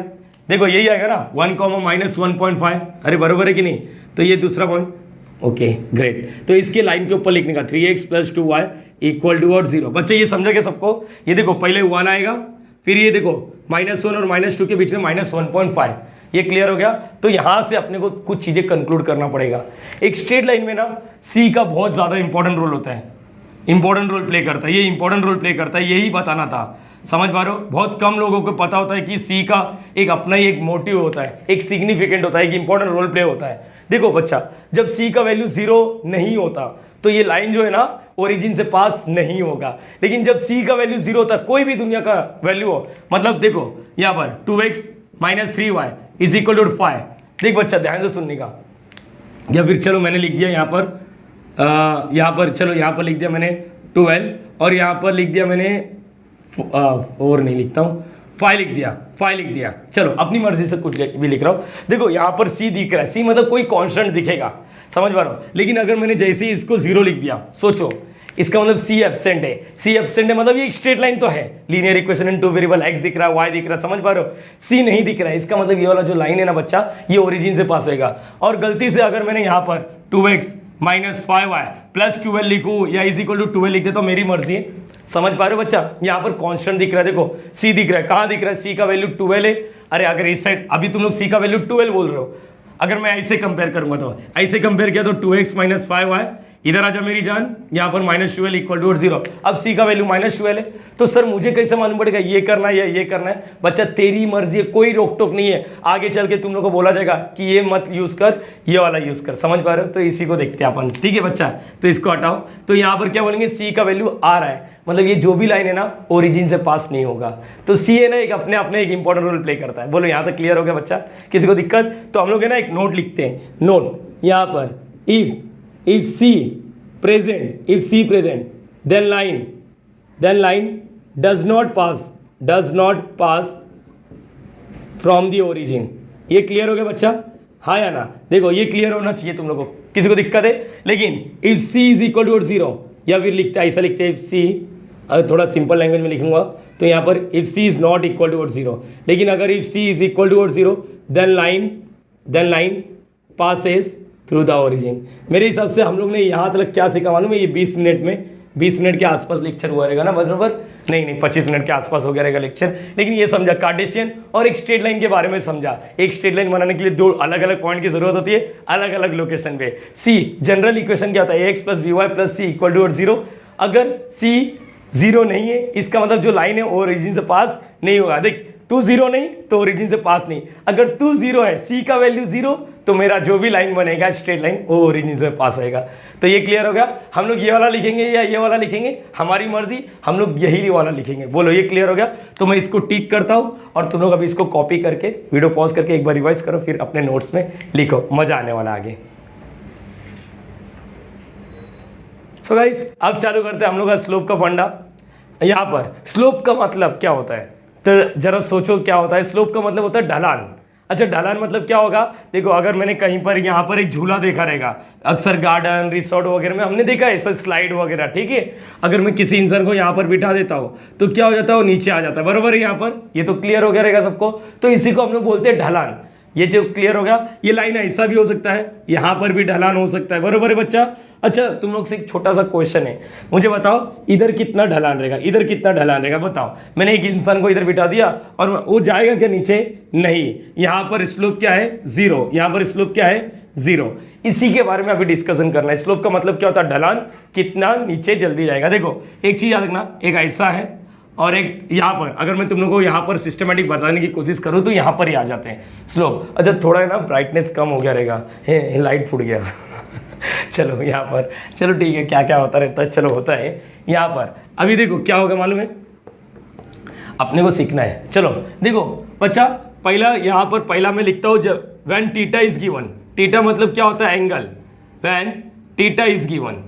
देखो यही आएगा ना 1 माइनस 1.5, अरे बराबर है कि नहीं, तो ये दूसरा पॉइंट, ओके ग्रेट। तो इसके लाइन के ऊपर लिखने का 3x + 2y = 0। बच्चे ये समझा क्या सबको, ये देखो पहले 1 आएगा, फिर ये देखो -1 और -2 के बीच में -1.5, ये क्लियर हो गया। तो यहां से अपने को कुछ चीजें कंक्लूड करना पड़ेगा। एक स्ट्रेट लाइन में ना सी का बहुत ज्यादा इंपॉर्टेंट रोल होता है, इंपॉर्टेंट रोल प्ले करता है, ये इंपॉर्टेंट रोल प्ले करता है, यही बताना था, समझ पा रहे हो। बहुत कम लोगों को पता होता है कि सी का एक अपना ही एक मोटिव होता है, एक सिग्निफिकेंट होता है, एक इंपॉर्टेंट रोल प्ले होता है। देखो बच्चा, जब सी का वैल्यू 0 नहीं होता तो ये लाइन जो है ना ओरिजिन से पास नहीं होगा, लेकिन जब सी का वैल्यू 0 होता, कोई भी दुनिया का वैल्यू हो, मतलब देखो यहाँ पर 2x - 3y = 5, देख बच्चा ध्यान से सुनने का, या फिर चलो मैंने लिख दिया यहाँ पर चलो यहाँ पर लिख दिया मैंने 12 और यहाँ पर लिख दिया मैंने और नहीं लिखता हूँ, 5 लिख दिया, चलो अपनी मर्जी से कुछ भी लिख रहा हूँ। देखो यहाँ पर सी दिख रहा है, सी मतलब कोई कांस्टेंट दिखेगा, समझ पा रहा हूँ, लेकिन अगर मैंने जैसे ही इसको 0 लिख दिया, सोचो इसका मतलब सी एब्सेंट है, सी एब्सेंट है मतलब ये एक स्ट्रेट लाइन तो है, linear equation in 2 variable, x दिख रहा है, y दिख रहा है, समझ पा रहे हो, सी नहीं दिख रहा है, इसका मतलब ये वाला जो लाइन है ना बच्चा, ये ओरिजिन से पास होगा। और गलती से अगर मैंने यहाँ पर 2x - 5y + 12 लिखूँ या = 12 लिख दे तो मेरी मर्जी है, समझ पा रहे हो बच्चा। यहाँ पर कांस्टेंट दिख रहा है, देखो सी दिख रहा है, कहाँ दिख रहा है, सी का वैल्यू 12 है। अरे अगर इस साइड अभी तुम लोग सी का वैल्यू 12 बोल रहे हो, अगर मैं ऐसे कंपेयर करूंगा तो ऐसे कंपेयर किया तो 2x - 5y, इधर आजा मेरी जान, यहाँ पर -12 = 0। अब सी का वैल्यू -12 है, तो सर मुझे कैसे मालूम पड़ेगा ये करना है या ये करना है? बच्चा तेरी मर्जी है, कोई रोक टोक नहीं है। आगे चल के तुम लोग को बोला जाएगा कि ये मत यूज कर, ये वाला यूज कर, समझ पा रहे हो? तो इसी को देखते हैं अपन, ठीक है बच्चा। तो इसको हटाओ, तो यहाँ पर क्या बोलेंगे, सी का वैल्यू आ रहा है, मतलब ये जो भी लाइन है ना ओरिजिन से पास नहीं होगा। तो सी है ना एक अपने आप में एक इंपॉर्टेंट रोल प्ले करता है। बोलो यहाँ तक क्लियर हो गया बच्चा? किसी को दिक्कत? तो हम लोग है ना एक नोट लिखते हैं, नोट यहाँ पर if C present then line does not pass from the origin। ये क्लियर हो गया बच्चा? हाँ या ना? देखो ये क्लियर होना चाहिए तुम लोगों को। किसी को दिक्कत है? लेकिन इफ c = 0 या फिर लिखते ऐसा लिखते हैं, इफ c, अगर थोड़ा सिंपल लैंग्वेज में लिखूंगा तो यहाँ पर if c is not equal to 0, लेकिन अगर if c is equal to 0 then line passes through the origin. मेरे हिसाब से हम लोग ने यहाँ तक क्या सीखा मालूम है? ये 20 मिनट के आसपास लेक्चर हुआ रहेगा ना, बराबर? नहीं 25 मिनट के आसपास हो गया रहेगा लेक्चर। लेकिन ये समझा कार्टेशियन और एक स्ट्रेट लाइन के बारे में समझा। एक स्ट्रेट लाइन बनाने के लिए दो अलग अलग पॉइंट की जरूरत होती है, अलग अलग लोकेशन पे। सी जनरल इक्वेशन क्या होता है? ax + by + c = 0। अगर c 0 नहीं है, इसका मतलब जो लाइन है ओरिजिन से पास नहीं होगा। देख, तू 0 नहीं तो ओरिजिन से पास नहीं। अगर तू 0 है, c का वैल्यू 0, तो मेरा जो भी लाइन बनेगा स्ट्रेट लाइन वो ओरिजिन से पास होएगा। तो ये क्लियर हो गया? हम लोग ये वाला लिखेंगे या ये वाला लिखेंगे, हमारी मर्जी, हम लोग यही वाला लिखेंगे। बोलो ये क्लियर हो गया? तो मैं इसको टिक करता हूँ और तुम लोग अभी इसको कॉपी करके वीडियो पॉज करके एक बार रिवाइज करो, फिर अपने नोट्स में लिखो, मजा आने वाला आगे। सो गाइस, अब चालू करते हैं हम लोग का स्लोप का फंडा। यहाँ पर स्लोप का मतलब क्या होता है, तो जरा सोचो क्या होता है। स्लोप का मतलब होता है ढलान। अच्छा, ढलान मतलब क्या होगा? देखो, अगर मैंने कहीं पर यहाँ पर एक झूला देखा रहेगा, अक्सर गार्डन रिसोर्ट वगैरह में हमने देखा है ऐसा स्लाइड वगैरह, ठीक है? अगर मैं किसी इंसान को यहाँ पर बिठा देता हूँ तो क्या हो जाता है, वो नीचे आ जाता है, बराबर है? यहाँ पर ये तो क्लियर हो गया रहेगा सबको। तो इसी को हम लोग बोलते हैं ढलान। ये जो क्लियर हो गया, ये लाइन ऐसा भी हो सकता है, यहाँ पर भी ढलान हो सकता है, बराबर है बच्चा? अच्छा, तुम लोग से एक छोटा सा क्वेश्चन है, मुझे बताओ इधर कितना ढलान रहेगा, इधर कितना ढलान रहेगा, बताओ। मैंने एक इंसान को इधर बिठा दिया और वो जाएगा क्या नीचे? नहीं। यहाँ पर स्लोप क्या है? 0। यहाँ पर स्लोप क्या है? 0। इसी के बारे में अभी डिस्कशन करना है। स्लोप का मतलब क्या होता है? ढलान कितना नीचे जल्दी जाएगा। देखो, एक चीज याद रखना, एक ऐसा है और एक यहाँ पर। अगर मैं तुम लोगों को यहाँ पर सिस्टमेटिक बताने की कोशिश करूँ तो यहाँ पर ही आ जाते हैं स्लोप। अच्छा, थोड़ा है ना ब्राइटनेस कम हो गया रहेगा, लाइट फूट गया चलो यहाँ पर, चलो ठीक है, क्या क्या होता रहता है, चलो होता है यहाँ पर। अभी देखो क्या होगा मालूम है, अपने को सीखना है। चलो देखो बच्चा, पहला यहाँ पर पहला मैं लिखता हूँ, जब when theta is given, theta मतलब क्या होता है? Angle. When theta is given.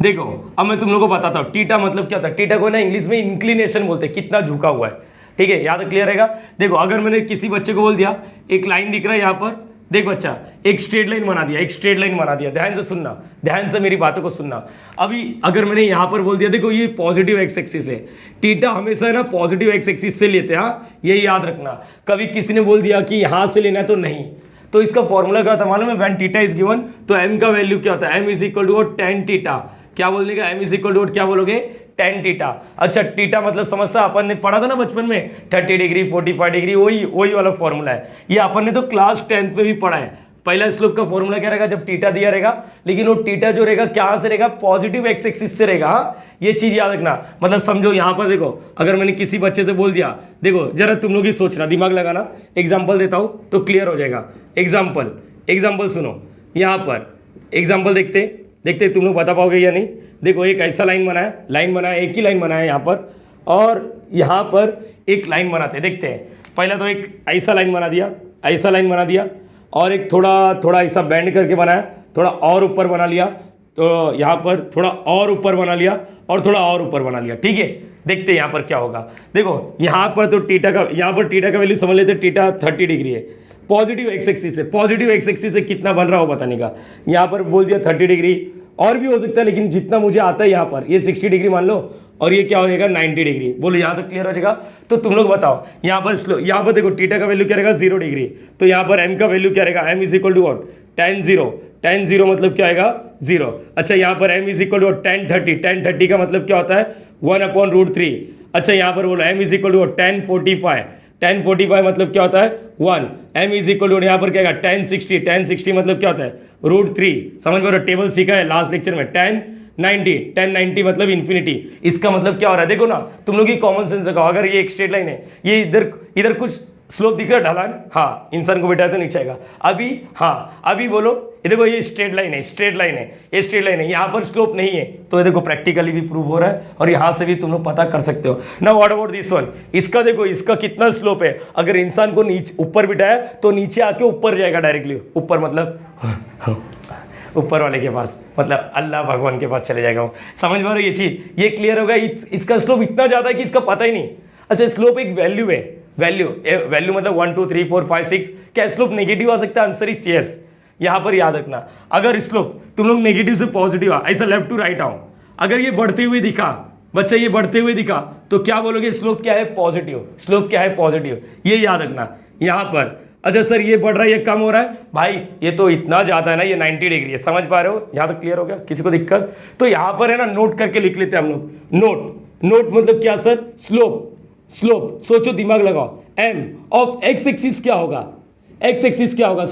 देखो अब मैं तुम लोगों को बताता हूँ टीटा मतलब क्या होता है। टीटा को ना इंग्लिश में इंक्लिनेशन बोलते हैं, कितना झुका हुआ है, ठीक है, याद क्लियर रहेगा। देखो अगर मैंने किसी बच्चे को बोल दिया एक लाइन दिख रहा है यहाँ पर, देख बच्चा एक स्ट्रेट लाइन बना दिया, एक स्ट्रेट लाइन बना दिया, ध्यान से सुनना, ध्यान से मेरी बातों को सुनना। अभी अगर मैंने यहाँ पर बोल दिया, देखो ये पॉजिटिव एक्स एक्सिस है, टीटा हमेशा है ना पॉजिटिव एक्स एक्सिस से लेते हैं, हाँ ये याद रखना। कभी किसी ने बोल दिया कि यहाँ से लेना है तो नहीं, तो इसका फॉर्मूला क्या होता है मालूम है, व्हेन टीटा इज गिवन तो एम का वैल्यू क्या होता है, M is equal to tan theta. क्या बोलने का, एम इज इक्वल टू क्या बोलोगे, टेन टीटा। अच्छा टीटा मतलब समझता, अपन ने पढ़ा था ना बचपन में 30 डिग्री 45 डिग्री, वही वाला फॉर्मूला है। ये अपन ने तो क्लास 10th में भी पढ़ा है। पहला स्लोप का फॉर्मूला क्या रहेगा, जब टीटा दिया रहेगा, लेकिन वो टीटा जो रहेगा क्या से रहेगा, पॉजिटिव एक्स एक्सिस से रहेगा। ये चीज याद रखना। मतलब समझो यहाँ पर देखो, अगर मैंने किसी बच्चे से बोल दिया, देखो जरा तुम लोग ही सोचना, दिमाग लगाना, एग्जाम्पल देता हूँ तो क्लियर हो जाएगा। एग्जाम्पल सुनो, यहाँ पर एग्जाम्पल देखते तुम लोग बता पाओगे या नहीं। देखो एक ऐसा लाइन बनाया, एक ही लाइन बनाया यहाँ पर, और यहाँ पर एक लाइन बनाते हैं, देखते हैं। पहला तो एक ऐसा लाइन बना दिया, और एक थोड़ा ऐसा बेंड करके बनाया, थोड़ा और ऊपर बना लिया, तो यहाँ पर थोड़ा और ऊपर बना लिया, और थोड़ा और ऊपर बना लिया, ठीक है। देखते हैं यहाँ पर क्या होगा। देखो यहाँ पर तो टीटा का वैल्यू समझ लेते, टीटा 30 डिग्री है, पॉजिटिव एक्स एक्सिस से, पॉजिटिव एक्स एक्सिस से कितना बन रहा हो बताने का। यहाँ पर बोल दिया 30 डिग्री, और भी हो सकता है, लेकिन जितना मुझे आता है यहाँ पर ये 60 डिग्री मान लो, और ये क्या हो जाएगा 90 डिग्री। बोलो यहाँ तक क्लियर हो जाएगा। तो तुम लोग बताओ यहाँ पर देखो टीटा का वैल्यू क्या रहेगा 0 डिग्री, तो यहाँ पर एम का वैल्यू क्या रहेगा, M is equal to what, tan 0 मतलब क्या आएगा 0। अच्छा यहाँ पर M is equal to tan 30 का मतलब क्या होता है 1/√3। अच्छा यहाँ पर बोलो m is equal to tan 45 मतलब क्या होता है 1। एम इज इक्वल टू यहाँ पर क्या आएगा tan 60 मतलब क्या होता है √3। समझ में, टेबल सीखा है लास्ट लेक्चर में। tan 90 मतलब इन्फिनिटी। इसका मतलब क्या हो रहा है, देखो ना तुम लोग ही कॉमन सेंस रखो। अगर ये एक स्ट्रेट लाइन है, ये इधर कुछ स्लोप दिख रहा है, ढलान, हाँ इंसान को बिठाया तो नीचे आएगा। अभी बोलो, ये देखो ये स्ट्रेट लाइन है, यहाँ पर स्लोप नहीं है, तो ये देखो प्रैक्टिकली भी प्रूव हो रहा है, और यहाँ से भी तुम लोग पता कर सकते हो ना। व्हाट अबाउट दिस वन, इसका देखो, इसका कितना स्लोप है। अगर इंसान को नीचे ऊपर बिठाया तो नीचे आके ऊपर जाएगा डायरेक्टली, ऊपर मतलब ऊपर वाले के पास, मतलब अल्लाह भगवान के पास चले जाएगा। समझ में आ रहा है ये चीज, ये क्लियर होगा। इसका स्लोप इतना ज्यादा है कि इसका पता ही नहीं। अच्छा स्लोप एक वैल्यू है, वैल्यू मतलब 1 2 3 4 5 6, क्या स्लोप नेगेटिव आ सकता है, आंसर इज यस। यहाँ पर याद रखना, अगर स्लोप तुम लोग नेगेटिव से पॉजिटिव ऐसा लेफ्ट टू राइट आओ, अगर ये बढ़ते हुए दिखा बच्चा, ये बढ़ते हुए दिखा तो क्या बोलोगे, स्लोप क्या है पॉजिटिव, ये याद रखना यहाँ पर। अच्छा सर ये बढ़ रहा है, ये कम हो रहा है, भाई ये तो इतना ज्यादा है ना, ये 90 डिग्री है। समझ पा रहे हो, यहाँ तक क्लियर हो गया, किसी को दिक्कत? तो यहाँ पर है ना नोट करके लिख लेते हैं हम लोग। नोट मतलब क्या सर, स्लोप। सोचो, दिमाग लगाओ, एम ऑफ एक्स एक्सिस क्या होगा,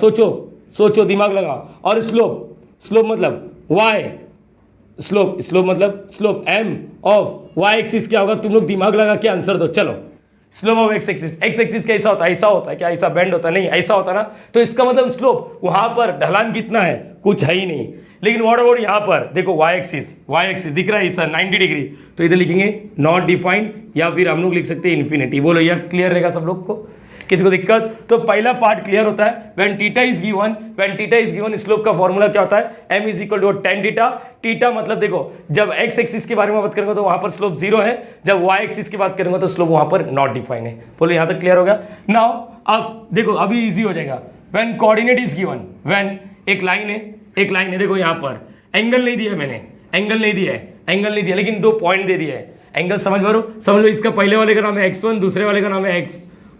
सोचो दिमाग लगाओ। और स्लोप मतलब y, slope m of y axis क्या होगा, तुम लोग दिमाग लगा के आंसर दो। चलो स्लोप ऑफ एक्स एक्सिस कैसा होता है, ऐसा होता है क्या, ऐसा बेंड होता है, नहीं ऐसा होता ना, तो इसका मतलब स्लोप वहां पर ढलान कितना है, कुछ है ही नहीं। लेकिन व्हाट अबाउट यहाँ पर देखो वाई एक्सिस दिख रहा है सर 90 डिग्री, तो इधर लिखेंगे नॉट डिफाइंड, या फिर हम लोग लिख सकते हैं इन्फिनिटी। बोलो यह क्लियर रहेगा सब लोग को, किसी को दिक्कत? तो पहला पार्ट क्लियर होता है, when theta is given slope का फॉर्मूला क्या होता है, m is equal to tan theta मतलब देखो जब x एक्सिस के बारे में बात करेंगे तो वहां पर स्लोप 0 है, जब y एक्सिस की बात करेंगे तो स्लोप वहां पर नॉट डिफाइन है। बोलो यहाँ तक क्लियर होगा। नाउ अब देखो अभी इजी हो जाएगा, when coordinate is given, when एक लाइन है, देखो यहाँ पर एंगल नहीं दिया, लेकिन 2 पॉइंट दे दिया है। एंगल समझ लो, इसका पहले वाले का नाम है x1, दूसरे वाले का नाम है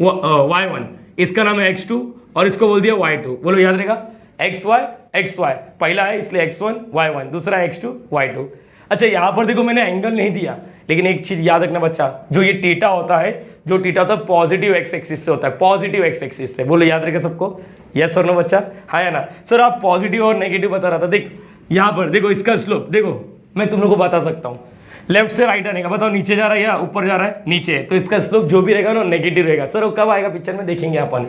y1, इसका नाम है x2 और इसको बोल दिया y2। बोलो याद रहेगा, xy पहला है इसलिए x1 y1, दूसरा x2 y2। अच्छा यहाँ पर देखो मैंने एंगल नहीं दिया, लेकिन एक चीज याद रखना बच्चा, जो ये टीटा होता है पॉजिटिव एक्स एक्सिस से होता है, बोलो याद रहेगा सबको, यस और नो बच्चा, हाँ या ना? सर आप पॉजिटिव और नेगेटिव बता रहा था। देख यहाँ पर देखो इसका स्लोप, देखो मैं तुम लोग को बता सकता हूँ, लेफ्ट से राइट आने का, बताओ नीचे जा रहा है या ऊपर जा रहा है, नीचे, तो इसका स्लोप जो भी रहेगा ना नेगेटिव रहेगा। सर वो कब आएगा पिक्चर में देखेंगे अपन,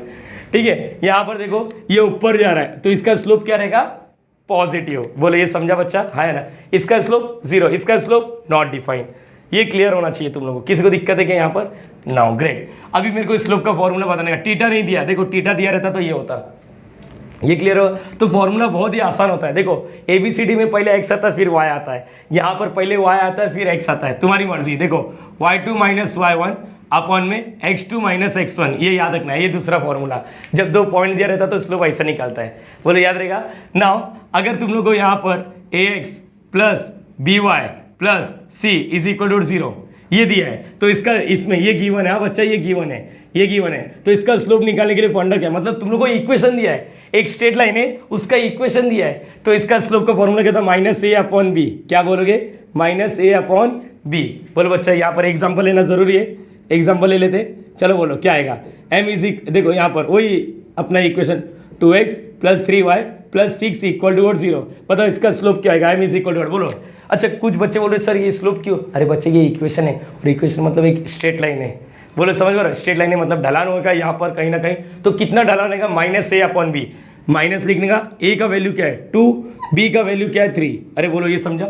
ठीक है। यहाँ पर देखो ये ऊपर जा रहा है तो इसका स्लोप क्या रहेगा, पॉजिटिव। बोलो ये समझा बच्चा, हाँ है ना? इसका स्लोप 0, इसका स्लोप नॉट डिफाइन। ये क्लियर होना चाहिए तुम लोगों को। किसी को दिक्कत है क्या यहाँ पर? Now great. अभी मेरे को स्लोप का फॉर्मूला बताने का, टीटा नहीं दिया, देखो टीटा दिया रहता तो ये होता, ये क्लियर हो? तो फॉर्मूला बहुत ही आसान होता है। देखो ABCD में पहले x आता है फिर y आता है, यहाँ पर पहले y आता है फिर x आता है, तुम्हारी मर्जी। देखो y2 माइनस y1 अपॉन में x2 माइनस x1, ये याद रखना है। ये दूसरा फॉर्मूला, जब 2 पॉइंट दिया रहता है तो स्लोप ऐसा निकलता है। बोलो याद रहेगा? नाउ अगर तुम लोग को यहाँ पर ax plus by plus c is equal to 0 ये दिया है, तो इसका इसमें ये गिवन है। हाँ बच्चा, ये गिवन है, ये गिवन है। तो इसका स्लोप निकालने के लिए फंडा क्या, मतलब तुम लोग को इक्वेशन दिया है, एक स्ट्रेट लाइन है उसका इक्वेशन दिया है, तो इसका स्लोप का फॉर्मूला क्या था? माइनस ए अपॉन बी। क्या बोलोगे? माइनस ए अपॉन बी। बोलो बच्चा, यहाँ पर एग्जाम्पल लेना जरूरी है, एग्जाम्पल ले लेते। चलो बोलो क्या आएगा? एम इज देखो यहाँ पर वही अपना equation 2x plus 3y plus 6 equal to 0। बताओ इसका स्लोप क्या आएगा? एम इज इक्वल टू बोलो। अच्छा कुछ बच्चे बोल रहे सर ये स्लोप क्यों? अरे बच्चे ये इक्वेशन है, और इक्वेशन मतलब एक स्ट्रेट लाइन है। बोलो समझ में? स्ट्रेट लाइन है मतलब ढलान होगा यहाँ पर कहीं ना कहीं, तो कितना ढलान होगा? माइनस ए अपॉन बी। माइनस लिखने का, ए का वैल्यू क्या है 2, बी का वैल्यू क्या है 3। अरे बोलो ये समझा?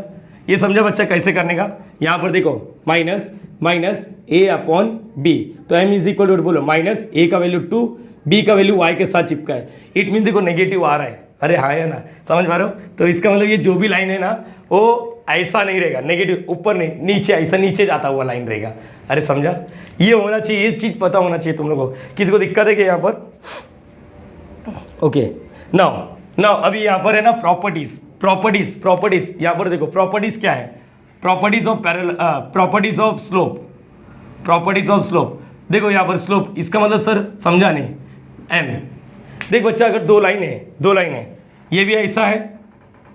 ये समझा बच्चा कैसे करने का? यहाँ पर देखो माइनस माइनस ए अपॉन बी, तो एम इज इक्वल टू बोलो माइनस ए का वैल्यू 2, बी का वैल्यू वाई के साथ चिपका है। इट मीन देखो नेगेटिव आ रहा है। अरे हाँ है ना, समझ पा रहे हो? तो इसका मतलब ये जो भी लाइन है ना वो ऐसा नहीं रहेगा, नेगेटिव ऊपर नहीं नीचे, ऐसा नीचे जाता हुआ लाइन रहेगा। अरे समझा? ये होना चाहिए, ये चीज़ पता होना चाहिए तुम लोगों को। किसी को दिक्कत है कि यहाँ पर? ओके नाउ अभी यहाँ पर है ना प्रॉपर्टीज यहाँ पर देखो प्रॉपर्टीज क्या है? Properties of slope. देखो यहाँ पर स्लोप, इसका मतलब सर समझा नहीं। एम देख बच्चा, अगर दो लाइन है, ये भी ऐसा है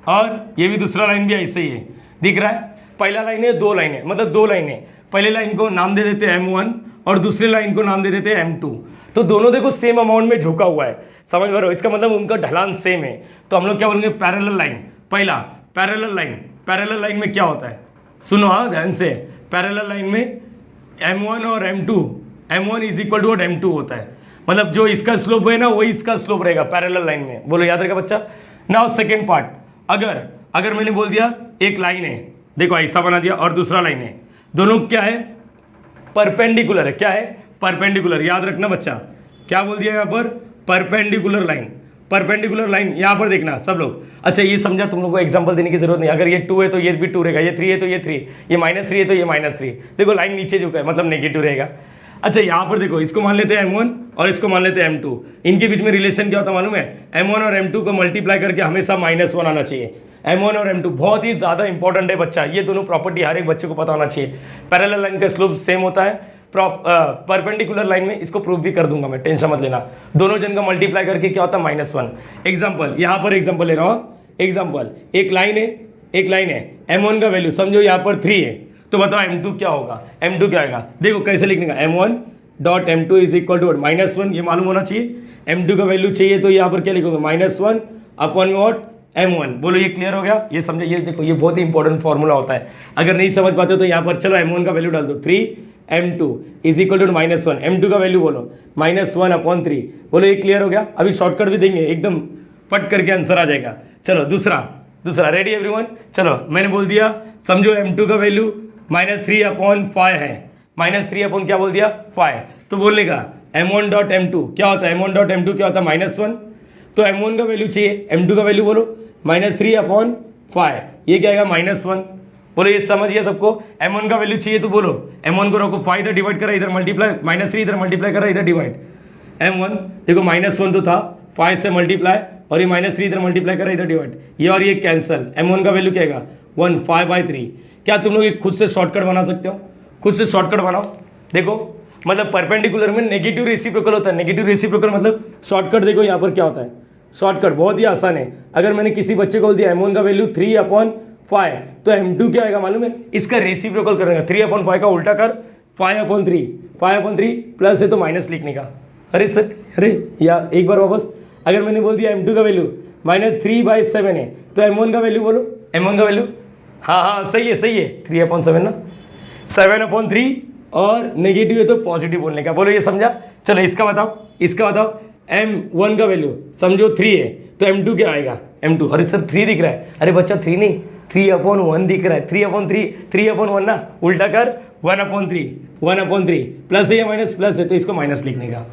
और ये भी दूसरा लाइन भी ऐसे ही है, दिख रहा है? पहला लाइन है, दो लाइन है, मतलब दो लाइन है। पहले लाइन को नाम दे देते हैं M1 और दूसरी लाइन को नाम दे देते हैं M2। तो दोनों देखो सेम अमाउंट में झुका हुआ है, समझ में? इसका मतलब उनका ढलान सेम है। तो हम लोग क्या बोलेंगे? Parallel line. पहला पैरेलल लाइन में क्या होता है? सुनो हाँ ध्यान से। पैरेलल लाइन में M1 और M1 is equal to M2 होता है, मतलब जो इसका स्लोप है ना वही इसका स्लोप रहेगा पैरेलल लाइन में। बोलो याद रहेगा बच्चा? नाउ सेकेंड पार्ट, अगर मैंने बोल दिया एक लाइन है, देखो ऐसा बना दिया, और दूसरा लाइन है, दोनों क्या है? परपेंडिकुलर है। क्या है? परपेंडिकुलर। याद रखना बच्चा, क्या बोल दिया यहाँ पर? Perpendicular line. यहाँ पर देखना सब लोग। अच्छा ये समझा? तुम लोग को एग्जांपल देने की जरूरत नहीं। अगर ये 2 है तो ये भी 2 रहेगा, ये 3 है तो ये 3, ये -3 है तो ये -3। देखो लाइन नीचे झुका है मतलब नेगेटिव रहेगा। अच्छा यहाँ पर देखो, इसको मान लेते हैं M1 और इसको मान लेते हैं M2। इनके बीच में रिलेशन क्या होता है मालूम है? M1 और M2 को मल्टीप्लाई करके हमेशा -1 आना चाहिए। M1 और M2 बहुत ही ज़्यादा इंपॉर्टेंट है बच्चा, ये दोनों प्रॉपर्टी हर एक बच्चे को पता होना चाहिए। पैरेलल लाइन का स्लोप सेम होता है, परपेंडिकुलर लाइन में इसको प्रूव भी कर दूंगा मैं, टेंशन मत लेना। दोनों जन का मल्टीप्लाई करके क्या होता है? -1। एग्जाम्पल, यहाँ पर एग्जाम्पल ले रहा हूँ। एग्जाम्पल, एक लाइन है, M1 का वैल्यू समझो यहाँ पर 3 है, तो बताओ M2 क्या होगा? M2 क्या आएगा? देखो कैसे लिखने का, M1 dot M2 is equal to -1, ये मालूम होना चाहिए। M2 का वैल्यू चाहिए तो यहाँ पर क्या लिखोगे? -1 अपॉन वॉट? M1। बोलो ये क्लियर हो गया? ये समझे? ये देखो ये बहुत ही इंपॉर्टेंट फॉर्मूला होता है। अगर नहीं समझ पाते हो तो यहाँ पर चलो M1 का वैल्यू डाल दो, 3M2 is equal to -1। M2 का वैल्यू बोलो -1 अपॉन 3। बोलो ये क्लियर हो गया? अभी शॉर्टकट भी देंगे, एकदम पट करके आंसर आ जाएगा। चलो दूसरा रेडी एवरीवन? चलो मैंने बोल दिया, समझो M2 का वैल्यू -3 अपॉन 5 है। -3 अपॉन क्या बोल दिया? 5। तो बोलने का M1 डॉट M2 क्या होता है? M1 डॉट M2 क्या होता है? -1। तो M1 का वैल्यू चाहिए, M2 का वैल्यू बोलो -3 अपॉन 5, ये क्या आएगा? -1। बोलो ये समझ गया सबको? M1 का वैल्यू चाहिए तो बोलो M1 को रखो 5 इधर डिवाइड करा, इधर मल्टीप्लाई, -3 इधर मल्टीप्लाई करा, इधर डिवाइड। M1 देखो -1 तो था, 5 से मल्टीप्लाई, और ये -3 इधर मल्टीप्लाई करा, इधर डिवाइड, ये और ये कैंसल। M1 का वैल्यू क्या आएगा? 1, 5/3। क्या तुम लोग खुद से शॉर्टकट बना सकते हो? खुद से शॉर्टकट बनाओ। देखो मतलब परपेंडिकुलर में नेगेटिव रेसिप्रोकल होता है। नेगेटिव रेसिप्रोकल मतलब शॉर्टकट देखो यहाँ पर क्या होता है? शॉर्टकट बहुत ही आसान है। अगर मैंने किसी बच्चे को बोल दिया M1 का वैल्यू 3 अपॉन 5, तो M2 क्या आएगा मालूम है? इसका रेसिप्रोकल करेगा, 3 अपॉन 5 का उल्टा कर 5 अपॉन 3 प्लस है तो माइनस लिखने का। अरे सर अरे या एक बार वापस, अगर मैंने बोल दिया M2 का वैल्यू -3/7 है, तो M1 का वैल्यू बोलो, M1 का वैल्यू, हाँ सही है 3/7 ना, 7/3 और नेगेटिव है तो पॉजिटिव बोलने का। बोलो ये समझा? चलो इसका बताओ M1 का वैल्यू समझो 3 है, तो M2 क्या आएगा? M2, अरे सर 3 दिख रहा है। अरे बच्चा 3 नहीं, 3/1 दिख रहा है। 3/1 ना, उल्टा कर 1/3 प्लस है या माइनस? प्लस है तो इसको माइनस लिखने का।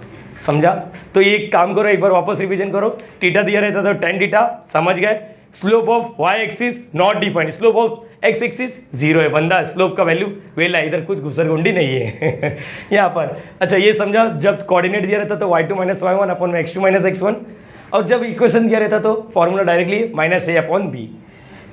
समझा? तो ये एक काम करो, एक बार वापस रिवीजन करो। थीटा दिया रहता था tan थीटा, समझ गए। Slope of y axis not defined, slope of x axis 0 है, बंदा स्लोप का वैल्यू वेला, इधर कुछ घुसरगुंडी नहीं है यहाँ पर। अच्छा ये समझा, जब कोऑर्डिनेट दिया रहता तो y2 - y1 upon x2 - x1, और जब इक्वेशन दिया रहता तो फॉर्मूला डायरेक्टली -a/b।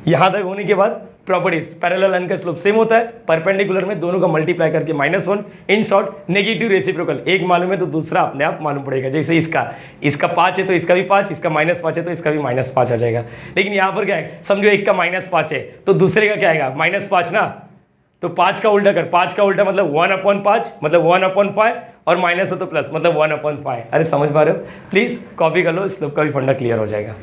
यहाँ तक होने के बाद प्रॉपर्टीज, पैरेलल लाइन का स्लोप सेम होता है, परपेंडिकुलर में दोनों का मल्टीप्लाई करके -1। इन शॉर्ट नेगेटिव रेसिप्रोकल, एक मालूम है तो दूसरा अपने आप मालूम पड़ेगा। जैसे इसका 5 है तो इसका भी 5, इसका -5 है तो इसका भी -5 आ जाएगा। लेकिन यहाँ पर क्या है, समझो एक का -5 है तो दूसरे का क्या आएगा, -5 ना, तो 5 का उल्टा कर, 5 का उल्टा मतलब 1/5 मतलब 1/5, और माइनस है तो प्लस मतलब 1/5। अरे समझ पा रहे हो? प्लीज कॉपी कर लो, स्लोप का भी फंडा क्लियर हो जाएगा।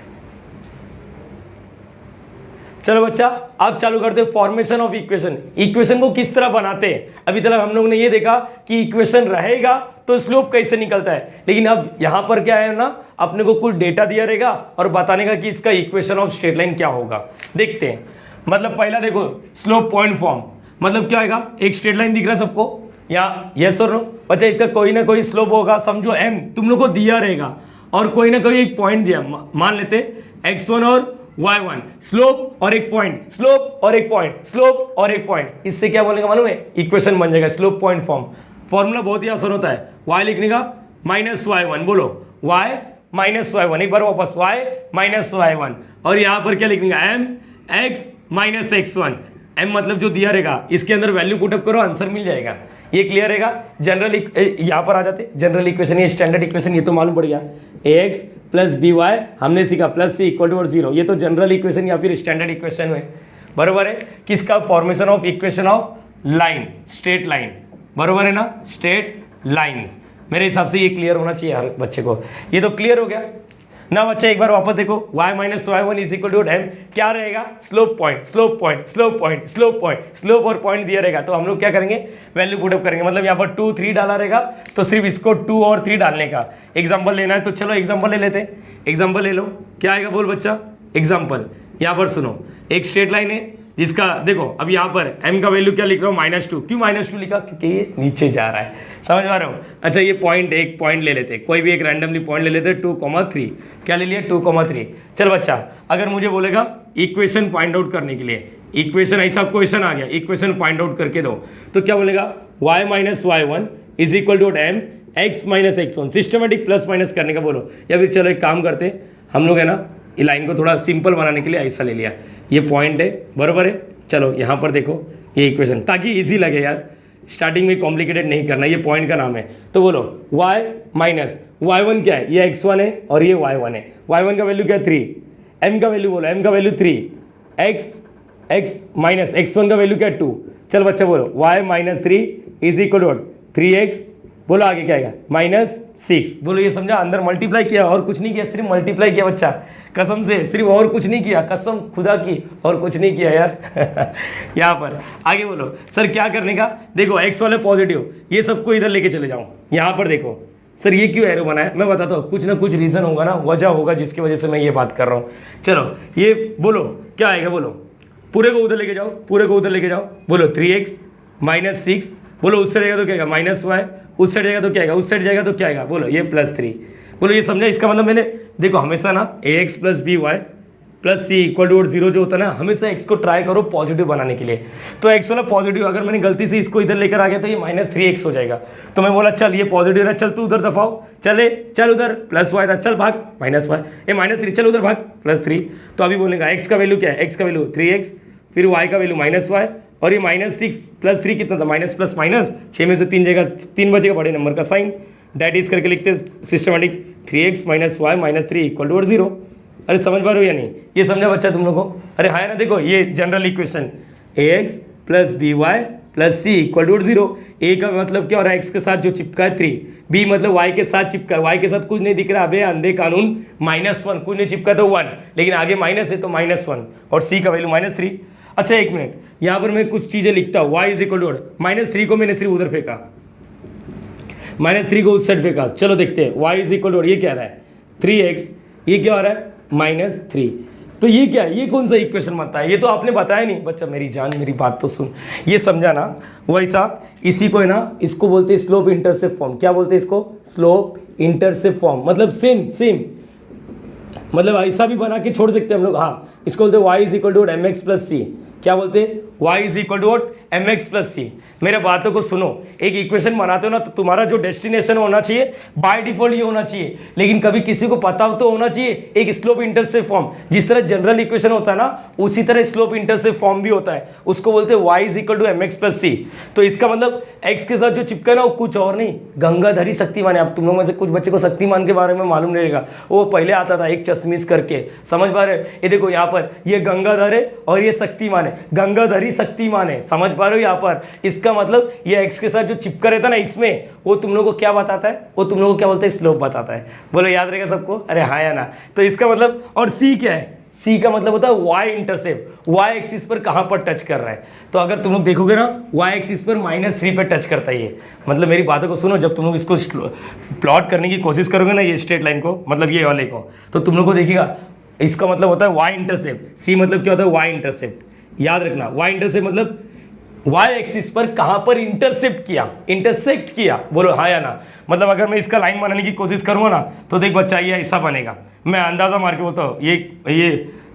चलो बच्चा, अब चालू करते हैं फॉर्मेशन ऑफ इक्वेशन। इक्वेशन को किस तरह बनाते हैं? अभी तक हम लोगों ने ये देखा कि इक्वेशन रहेगा तो स्लोप कैसे निकलता है, लेकिन अब यहां पर क्या है ना, अपने को कुछ डेटा दिया रहेगा और बताने का कि इसका इक्वेशन ऑफ स्ट्रेट लाइन क्या होगा। देखते हैं। मतलब पहला देखो, स्लोप पॉइंट फॉर्म, मतलब क्या आएगा, एक स्ट्रेट लाइन दिख रहा है सबको या यस और नो? बच्चा इसका कोई ना कोई स्लोप होगा, समझो m तुम लोग को दिया रहेगा और कोई ना कोई एक पॉइंट दिया, मान लेते x1 और y1, स्लोप और एक पॉइंट, स्लोप और एक पॉइंट, स्लोप और एक पॉइंट। इससे क्या बोलेगा मालूम है, इक्वेशन बन जाएगा स्लोप पॉइंट फॉर्म। फॉर्मूला बहुत ही आसान होता है, y लिखने का -y1, बोलो y -y1, एक बार वापस y -y1, और यहाँ पर क्या लिखेंगे m x -x1। m मतलब जो दिया रहेगा इसके अंदर वैल्यू पुटअप करो, आंसर मिल जाएगा। ये क्लियर रहेगा। जनरल यहाँ पर आ जाते, जनरल इक्वेशन, ये स्टैंडर्ड इक्वेशन, ये तो मालूम पड़ गया, ax + by हमने सीखा +c = 0, ये तो जनरल इक्वेशन या फिर स्टैंडर्ड इक्वेशन है, बरोबर है। किसका? Formation of equation of line, straight line, बरोबर है ना, स्ट्रेट लाइंस। मेरे हिसाब से ये क्लियर होना चाहिए हर बच्चे को। ये तो क्लियर हो गया ना बच्चे? एक बार वापस देखो, y - y1 = m, क्या रहेगा, slope point, slope point, slope point, slope point, slope और पॉइंट दिया रहेगा तो हम लोग क्या करेंगे, वैल्यू पुटअप करेंगे। मतलब यहाँ पर 2 3 डाला रहेगा तो सिर्फ इसको 2 और 3 डालने का। एग्जाम्पल लेना है तो चलो एग्जाम्पल ले लेते हैं। एग्जाम्पल ले लो, क्या आएगा बोल बच्चा? एग्जाम्पल यहाँ पर सुनो, एक स्ट्रेट लाइन है जिसका देखो, अब यहाँ पर m का वैल्यू क्या लिख रहा हूँ, -2। क्यों -2 लिखा? क्योंकि ये नीचे जा रहा है, समझ पा रहे हो? अच्छा ये पॉइंट, एक पॉइंट ले लेते, कोई भी एक रैंडमली पॉइंट ले लेते, 2,3। क्या ले लिया? 2,3। चल बच्चा, अगर मुझे बोलेगा इक्वेशन फाइंड आउट करने के लिए, इक्वेशन, ऐसा क्वेश्चन आ गया, इक्वेशन फाइंड आउट करके दो, तो क्या बोलेगा, y - y1 = m x - x1। Systematic plus minus करने का बोलो, या फिर चलो एक काम करते, हम लोग है ना, ये लाइन को थोड़ा सिंपल बनाने के लिए ऐसा ले लिया, ये पॉइंट है, बराबर है। चलो यहाँ पर देखो ये इक्वेशन, ताकि इजी लगे यार, स्टार्टिंग में कॉम्प्लिकेटेड नहीं करना, ये पॉइंट का नाम है। तो बोलो y - y1 क्या है, ये x1 है और ये y1 है। y1 का वैल्यू क्या है, 3। m का वैल्यू बोलो, m का वैल्यू 3, x - x1 का वैल्यू क्या है, 2। चल बच्चा बोलो y - 3 = 3x, बोलो आगे क्या आएगा, -6। बोलो ये समझा, अंदर मल्टीप्लाई किया और कुछ नहीं किया, सिर्फ मल्टीप्लाई किया बच्चा, कसम से, सिर्फ और कुछ नहीं किया, कसम खुदा की, और कुछ नहीं किया यार यहाँ पर आगे बोलो सर क्या करने का, देखो x वाले पॉजिटिव, ये सबको इधर लेके चले जाऊँ। यहाँ पर देखो सर ये क्यों एरो बना है, मैं बताता हूँ, कुछ ना कुछ रीज़न होगा ना, वजह होगा जिसकी वजह से मैं ये बात कर रहा हूँ। चलो ये बोलो क्या आएगा, बोलो पूरे को उधर लेके जाओ, पूरे को उधर लेके जाओ, बोलो 3x - 6, बोलो उस साइड जाएगा तो क्या आएगा, -y, उस साइड जाएगा तो क्या आएगा, उस साइड जाएगा तो क्या आएगा, बोलो ये +3। बोलो ये समझा, इसका मतलब मैंने देखो हमेशा ना ax + by + c = 0 जो होता है ना, हमेशा x को ट्राई करो पॉजिटिव बनाने के लिए। तो x वाला पॉजिटिव, अगर मैंने गलती से इसको इधर लेकर आ गया तो ये -3x हो जाएगा। तो मैं बोला चल ये पॉजिटिव है, चल तू उधर दफाओ, चले चल उधर +y था, चल भाग -y, ये -3, चल उधर भाग +3। तो अभी बोलेगा x का वैल्यू क्या है, x का वैल्यू 3x, फिर y का वैल्यू -y, और ये -6 + 3 कितना था, माइनस प्लस माइनस, 6 में से 3 जाएगा, 3 बचेगा बड़े नंबर का साइन, डैट इज करके लिखते हैं सिस्टमेटिक, 3x - y - 3 = 0। अरे समझ पा रहे हो या नहीं, ये समझा बच्चा तुम लोगों को? अरे हाँ ना, देखो ये general equation, ax + by + c = 0। a का मतलब क्या हो रहा है, x के साथ जो चिपका है 3, b मतलब y के साथ चिपका है, y के साथ कुछ नहीं दिख रहा, अबे अंधे कानून, -1, कुछ नहीं चिपका तो 1, लेकिन आगे माइनस है तो -1, और c का वैल्यू -3। अच्छा एक मिनट, यहाँ पर मैं कुछ चीज़ें लिखता हूँ, y = -3 को मैंने सिर्फ उधर फेंका, -3 को उस साइड फेंका। चलो देखते हैं, y = ये क्या रहा है, 3x, ये क्या हो रहा है, -3। तो ये क्या है, ये कौन सा इक्वेशन बनता है, ये तो आपने बताया नहीं बच्चा, मेरी जान मेरी बात तो सुन, ये समझा ना। वैसा इसी को है ना, इसको बोलते हैं स्लोप इंटरसेप्ट फॉर्म। क्या बोलते हैं इसको, स्लोप इंटरसेप्ट फॉर्म, मतलब सेम सेम, मतलब ऐसा भी बना के छोड़ सकते हैं हम लोग। हाँ, इसको बोलते हैं y is equal to m x plus c. क्या बोलते हैं? y is equal to m x plus c. मेरे बातों को सुनो, एक इक्वेशन बनाते हो ना तो तुम्हारा जो डेस्टिनेशन होना चाहिए बाय डिफॉल्ट ये होना चाहिए, लेकिन कभी किसी को पता तो होना चाहिए एक स्लोप इंटरसेप्ट फॉर्म। जिस तरह जनरल इक्वेशन होता है ना, उसी तरह स्लोप इंटरसेप्ट फॉर्म भी होता है, उसको बोलते हैं y is equal to m x plus c. तो इसका मतलब x के साथ जो चिपका ना वो कुछ और नहीं, गंगाधरी शक्तिमान है। अब तुम लोग में से कुछ बच्चे को शक्तिमान के बारे में मालूम नहीं रहेगा, वो पहले आता था एक चश्मिश करके, समझ पा रहे? ये देखो यहाँ पर ये गंगाधर है और ये शक्तिमान है, गंगाधरी शक्तिमान है, समझ पा रहे हो? यहाँ पर इसका मतलब ये x के साथ जो चिपका रहता है ना इसमें, वो तुम लोग को क्या बताता है? वो तुम लोग को क्या बोलते हैं? स्लोप बताता है। बोलो याद रहेगा सबको? अरे हाँ या ना? तो इसका मतलब, और c क्या है? c का मतलब होता है y इंटरसेप्ट, y एक्सिस पर कहाँ पर टच कर रहा है। तो अगर तुम लोग देखोगे ना y एक्सिस पर -3 पर टच करता है ये, मतलब मेरी बातों को सुनो, जब तुम लोग इसको प्लॉट करने की कोशिश करोगे ना ये स्ट्रेट लाइन को, मतलब ये वाले को, तो तुम लोग को देखिएगा इसका मतलब होता है y इंटरसेप्ट, c मतलब क्या होता है? y intercept. याद रखना y इंटरसेप्ट मतलब y एक्सिस पर कहां पर इंटरसेप्ट किया, इंटरसेक्ट किया। बोलो हाँ या ना? मतलब अगर मैं इसका लाइन बनाने की कोशिश करूंगा ना तो देख बच्चा ये ऐसा बनेगा, मैं अंदाजा मार के बोलता हूँ ये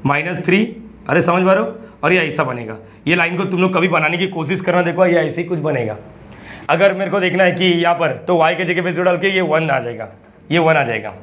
-3, अरे समझ पा रहे हो? और ये ऐसा बनेगा। ये लाइन को तुम लोग कभी बनाने की कोशिश करना, देखो ये ऐसे ही कुछ बनेगा। अगर मेरे को देखना है कि यहाँ पर, तो y के जगह पे जो डाल के ये 1 आ जाएगा, ये 1 आ जाएगा।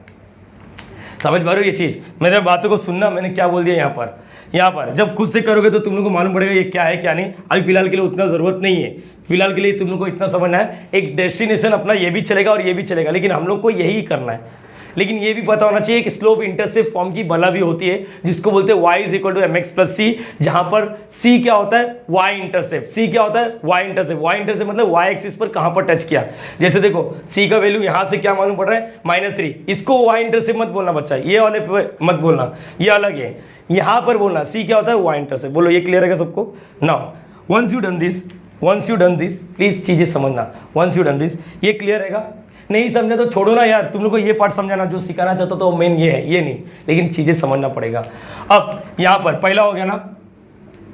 समझ पा रहे हो ये चीज़? मेरे बातों को सुनना, मैंने क्या बोल दिया यहाँ पर जब खुद से करोगे तो तुम लोग को मालूम पड़ेगा ये क्या है क्या नहीं। अभी फिलहाल के लिए उतना ज़रूरत नहीं है, फिलहाल के लिए तुम लोग को इतना समझना है एक डेस्टिनेशन अपना ये भी चलेगा और ये भी चलेगा, लेकिन हम लोग को यही करना है। लेकिन ये भी पता होना चाहिए कि स्लोप इंटरसेप्ट फॉर्म की बला भी होती है, जिसको बोलते हैं y is equal to m x plus c, जहां पर c क्या होता है? y intercept. c क्या होता है? y intercept. y इंटरसेप्ट मतलब y एक्सिस पर कहां पर टच किया। जैसे देखो c का वैल्यू यहां से क्या मालूम पड़ रहा है? -3। इसको y इंटरसेप्ट मत बोलना बच्चा, ये वाले मत बोलना, ये अलग है, यहां पर बोलना c क्या होता है? y intercept. बोलो ये क्लियर है सबको? Now once you done this please चीजें समझना, वंस यू डन दिस, ये क्लियर रहेगा? नहीं समझा तो छोड़ो ना यार, तुम लोग को ये पार्ट समझाना जो सिखाना चाहता तो मेन ये है, ये नहीं, लेकिन चीजें समझना पड़ेगा। अब यहाँ पर पहला हो गया ना,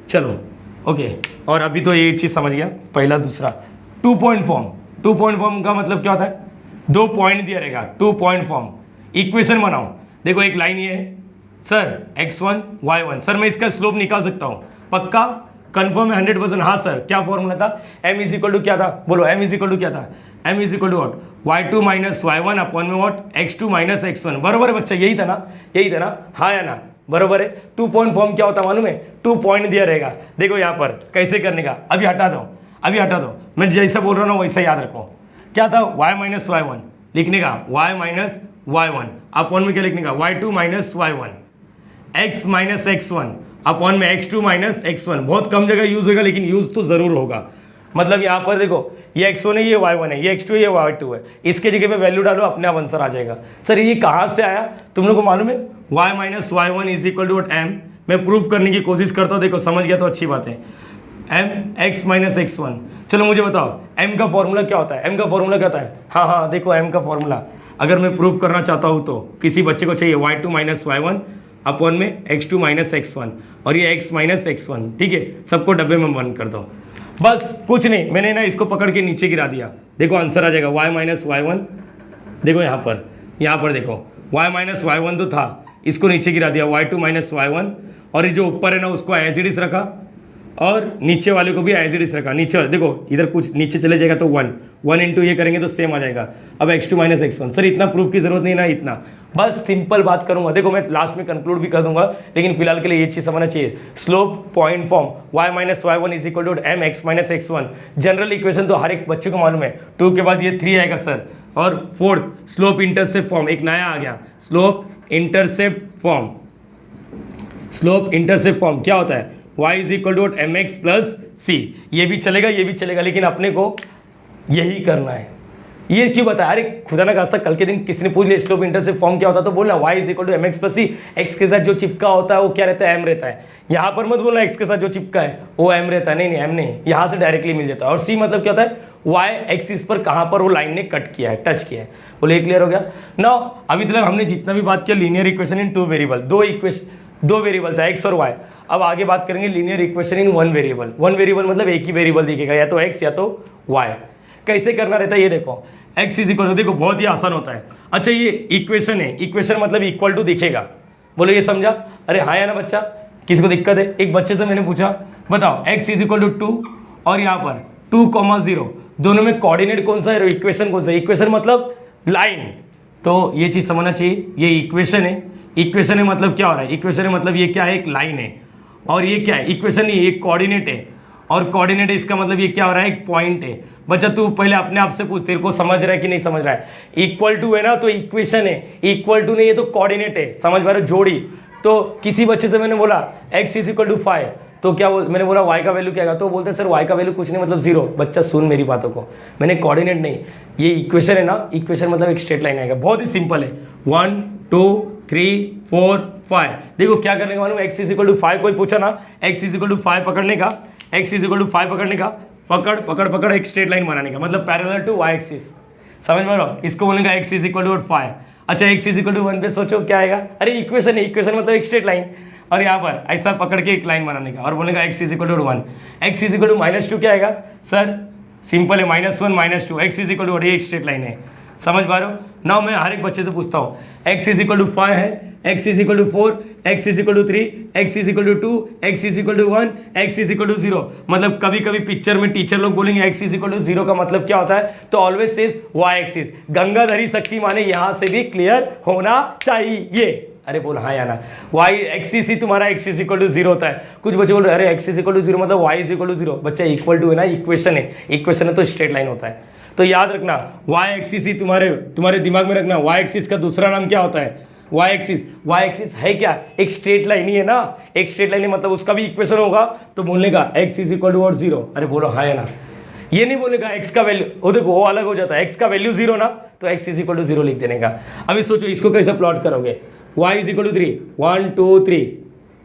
चलो ओके, और अभी तो ये चीज समझ गया, पहला दूसरा 2 पॉइंट फॉर्म। 2 पॉइंट फॉर्म का मतलब क्या होता है? 2 पॉइंट दिया रहेगा, 2 पॉइंट फॉर्म। इक्वेशन बनाओ, देखो एक लाइन ये है सर x1 y1, सर मैं इसका स्लोप निकाल सकता हूँ, पक्का कंफर्म है 100%? हाँ सर। क्या फॉर्मूला था? m इज इक्वल टू क्या था? बोलो m इज इक्वल टू क्या था? m is equal to what? y2 minus y1 upon में वॉट? x2 minus x1। बरोबर है बच्चा? यही था ना? यही था ना? हाँ या ना? बरोबर है। 2 पॉइंट फॉर्म क्या होता है मालूम है? 2 पॉइंट दिया रहेगा। देखो यहाँ पर कैसे करने का, अभी हटा दो, मैं जैसा बोल रहा हूँ वैसा याद रखो। क्या था? y माइनस y1 लिखने का, y माइनस y1 अपॉन में क्या लिखने का? y2 minus y1, x minus x1 upon में x2 माइनस x1। बहुत कम जगह यूज होगा लेकिन यूज तो जरूर होगा। मतलब यहाँ पर देखो ये x1 है, ये y1 है, ये x2 है, ये y2 है, इसके जगह पे वैल्यू डालो, अपने आप आंसर आ जाएगा। सर ये कहाँ से आया तुम लोग को मालूम है? y minus y1 is equal to m। मैं प्रूफ करने की कोशिश करता हूँ, देखो समझ गया तो अच्छी बात है। m x minus x1। चलो मुझे बताओ m का फॉर्मूला क्या होता है? m का फॉर्मूला क्या होता है? हाँ देखो m का फॉर्मूला अगर मैं प्रूफ करना चाहता हूँ तो किसी बच्चे को चाहिए y2 माइनस y1 अपॉन में x2 माइनस x1 और ये x माइनस x1, ठीक है? सबको डब्बे में बंद कर दो, बस कुछ नहीं, मैंने ना इसको पकड़ के नीचे गिरा दिया, देखो आंसर आ जाएगा y माइनस y1। देखो यहाँ पर देखो y माइनस y1 तो था, इसको नीचे गिरा दिया y2 माइनस y1, और ये जो ऊपर है ना उसको एज इट इज रखा और नीचे वाले को भी एज इट इज रखा। नीचे वाले देखो इधर कुछ नीचे चले जाएगा तो 1 इंटू ये करेंगे तो सेम आ जाएगा। अब x2 माइनस x1। सर इतना प्रूफ की जरूरत नहीं ना, इतना बस सिंपल बात करूंगा। देखो मैं लास्ट में कंक्लूड भी कर दूंगा, लेकिन फिलहाल के लिए ये चीज समझना चाहिए। Slope point form y minus y1 is equal to m x minus x1। General equation तो हर एक बच्चे को मालूम है। 2 के बाद ये 3 आएगा सर, और 4th स्लोप इंटरसेप्ट फॉर्म एक नया आ गया, slope intercept form. Slope intercept form क्या होता है? y is equal to m x plus c. ये भी चलेगा, लेकिन अपने को यही करना है। ये क्यों बताया? अरे खुदा ना खास्ता कल के दिन किसी ने पूछ लिया स्लोप इंटरसेप्ट फॉर्म क्या होता है तो बोलना y is equal to m x plus c. X के साथ जो चिपका होता है वो क्या रहता है? m रहता है। यहाँ पर मत बोलना x के साथ जो चिपका है वो m रहता है, नहीं m नहीं, यहाँ से डायरेक्टली मिल जाता है। और c मतलब क्या होता है? y एक्सिस पर कहाँ पर वो लाइन ने कट किया है, टच किया है। बोले क्लियर हो गया? नाउ अभी तक हमने जितना भी बात किया लीनियर इक्वेशन इन 2 वेरिएबल, दो वेरिएबल था x और y। अब आगे बात करेंगे linear equation in 1 variable. 1 variable मतलब एक ही वेरिएबल दिखेगा, या तो x या तो y। कैसे करना रहता है ये देखो, एक्स इज इक्वल टू, देखो बहुत ही आसान होता है। अच्छा ये इक्वेशन है, इक्वेशन मतलब इक्वल टू दिखेगा, बोलो ये समझा? अरे हाँ या ना बच्चा, किसी को दिक्कत है? एक बच्चे से मैंने पूछा बताओ एक्स इज इक्वल टू 2 और यहाँ पर 2,0 दोनों में कोऑर्डिनेट कौन सा है, इक्वेशन कौन सा है? इक्वेशन मतलब लाइन, तो ये चीज समझना चाहिए। ये इक्वेशन है, इक्वेशन है मतलब क्या हो रहा है? इक्वेशन है मतलब ये क्या है? एक लाइन है। और ये क्या है? इक्वेशन नहीं, एक कोऑर्डिनेट है, और कोऑर्डिनेट है इसका मतलब ये क्या हो रहा है? एक पॉइंट है। बच्चा तू पहले अपने आप से पूछ, तेरे को समझ रहा है कि नहीं समझ रहा है? इक्वल टू है ना तो इक्वेशन है, इक्वल टू नहीं है तो कोऑर्डिनेट है, समझ पा रहे हो? जोड़ी। तो किसी बच्चे से मैंने बोला x इज इक्वल टू 5, तो क्या मैंने बोला y का वैल्यू क्या आएगा? तो बोलते सर y का वैल्यू कुछ नहीं मतलब 0। बच्चा सुन मेरी बातों को, मैंने कोऑर्डिनेट नहीं, ये इक्वेशन है ना, इक्वेशन मतलब एक स्ट्रेट लाइन आएगा। बहुत ही सिंपल है, 1 2 3 4 5। देखो क्या करने का मालूम? x इज इक्वल टू 5, कोई पूछा ना x इज इक्वल टू 5 पकड़ने का, x इज इक्वल टू 5 पकड़ने का, पकड़ पकड़ पकड़ एक स्ट्रेट लाइन बनाने का, मतलब पैरेलल टू y एक्सिस। समझ में रहा? इसको बोलेगा x इज इक्वल टू 5। अच्छा x इज इक्वल टू 1 पे सोचो क्या आएगा? अरे इक्वेशन है, इक्वेशन मतलब एक स्ट्रेट लाइन, और यहाँ पर ऐसा पकड़ के एक लाइन बनाने का, और बोलेगा x is equal to 1। x is equal to -2 क्या आएगा? सर सिंपल है, -1 -2, x इज इक्वल टू एक स्ट्रेट लाइन है। समझ पा रहे हो? नाउ मैं हर एक बच्चे से पूछता हूँ, x इज इक्वल टू 5 है, x is equal to 4, x is equal to 3, x is equal to 2, x is equal to 1, x is equal to 0। मतलब कभी कभी पिक्चर में टीचर लोग बोलेंगे x इज इक्वल टू 0 का मतलब क्या होता है? तो always says y axis. Gangadhari शक्ति माने यहाँ से भी क्लियर होना चाहिए। अरे बोल हाँ या ना? y एक्सिस ही तुम्हारा x इज इक्वल टू 0 होता है। कुछ बच्चे बोल रहे अरे x इज इक्वल टू 0 मतलब y इज इक्वल टू 0। बच्चा इक्वल टू है ना, इक्वेशन है, इक्वेशन है तो स्ट्रेट लाइन होता है। तो याद रखना y एक्सिस ही तुम्हारे दिमाग में रखना। y एक्सिस का दूसरा नाम क्या होता है? y एक्सिस है क्या? एक स्ट्रेट लाइन ही है ना, एक स्ट्रेट लाइन है, मतलब उसका भी इक्वेशन होगा तो बोलने का x इज इक्वल टू 0। अरे बोलो हाँ या ना? ये नहीं बोलेगा x का वैल्यू, वो देखो वो अलग हो जाता है, x का वैल्यू 0 ना तो x इज इक्वल टू 0 लिख देने का। अभी सोचो इसको कैसे प्लॉट करोगे? y is equal to 3, 1 2 3,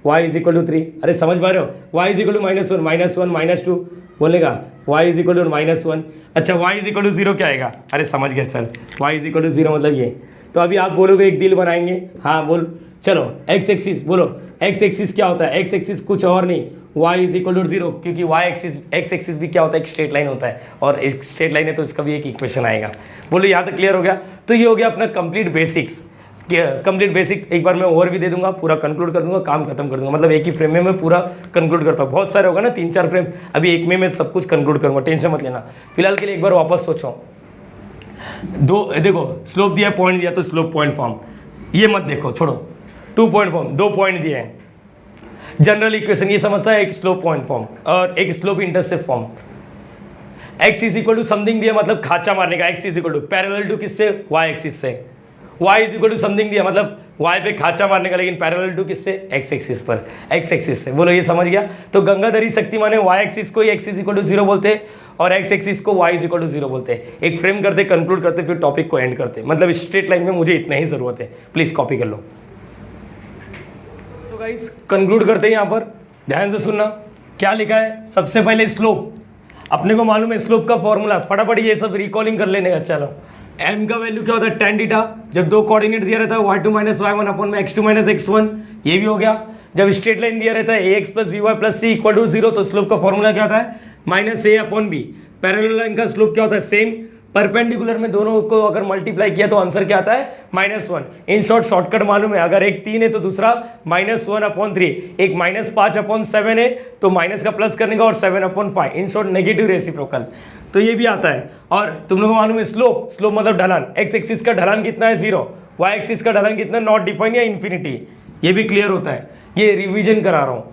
y is equal to 3। अरे समझ पा रहे हो? y इज इक्वल टू -1 -2 बोलेगा y इज इक्वल टू -1। अच्छा y इज इक्वल टू 0 क्या आएगा? अरे समझ गए sir, y is equal to 0 मतलब ये। तो अभी आप बोलोगे एक दिल बनाएंगे, हाँ बोल, चलो x एक्सिस बोलो, x एक्सिस क्या होता है? x एक्सिस कुछ और नहीं, y इज इक्वल टू 0, क्योंकि y एक्सिस x एक्सिस भी क्या होता है? एक स्ट्रेट लाइन होता है, और एक स्ट्रेट लाइन है तो इसका भी एक इक्वेशन आएगा। बोलो यहाँ तक क्लियर हो गया? तो ये हो गया अपना कंप्लीट बेसिक्स। कंप्लीट बेसिक्स एक बार मैं ओवर भी दे दूंगा, पूरा कंक्लूड कर दूंगा, काम खत्म कर दूंगा। मतलब एक ही फ्रेम में मैं पूरा कंक्लूड करता हूँ। बहुत सारे होगा ना 3-4 फ्रेम, अभी एक में मैं सब कुछ कंक्लूड करूंगा, टेंशन मत लेना। फिलहाल के लिए एक बार वापस सोचो, देखो स्लोप दिया, पॉइंट दिया, तो स्लोप पॉइंट फॉर्म ये मत देखो, छोड़ो। 2 पॉइंट फॉर्म, 2 पॉइंट दिए हैं। जनरल इक्वेशन ये समझता है, एक स्लोप पॉइंट फॉर्म और एक slope intercept form. x is equal to something दिया मतलब खाचा मारने का, x is equal to parallel to किससे? y एक्सिस से। y is equal to something दिया मतलब y पे खाचा मारने का, लेकिन पैरेलल टू किससे? x एक्सिस पर, x एक्सिस से। बोलो ये समझ गया? तो गंगाधरी शक्ति माने y एक्सिस को x इज इक्वल टू 0 बोलते हैं, और x एक्सिस को y इज इक्वल टू 0 बोलते हैं। एक फ्रेम करते, कंक्लूड करते, फिर टॉपिक को एंड करते। मतलब स्ट्रेट लाइन में मुझे इतना ही जरूरत है, प्लीज कॉपी कर लो। तो गाइस कंक्लूड करते हैं, यहाँ पर ध्यान से सुनना क्या लिखा है। सबसे पहले स्लोप, अपने को मालूम है स्लोप का फॉर्मूला, फटाफट ये सब रिकॉलिंग कर लेने का। चलो m का वैल्यू क्या होता है? tan theta. जब 2 कोऑर्डिनेट दिया रहता है y2 - y1 अपॉन में x2 - x1, ये भी हो गया। जब स्ट्रेट लाइन दिया रहता है ax + by + c equal to 0, तो स्लोप का फॉर्मूला क्या होता है? -a/b। पैरेलल लाइन का स्लोप क्या होता है? सेम। परपेंडिकुलर में दोनों को अगर मल्टीप्लाई किया तो आंसर क्या आता है? -1। इन शॉर्टकट मालूम है, अगर एक 3 है तो दूसरा -1/3, एक -5/7 है तो माइनस का प्लस करने का, और 7/5। इन शॉर्ट नेगेटिव रेसिप्रोकल, तो ये भी आता है। और तुम लोगों को मालूम है स्लोप मतलब ढलान, x एक्सिस का ढलान कितना है? 0, y एक्सिस का ढलान कितना? नॉट डिफाइन या इन्फिनिटी। ये भी क्लियर होता है, ये रिवीजन करा रहा हूँ।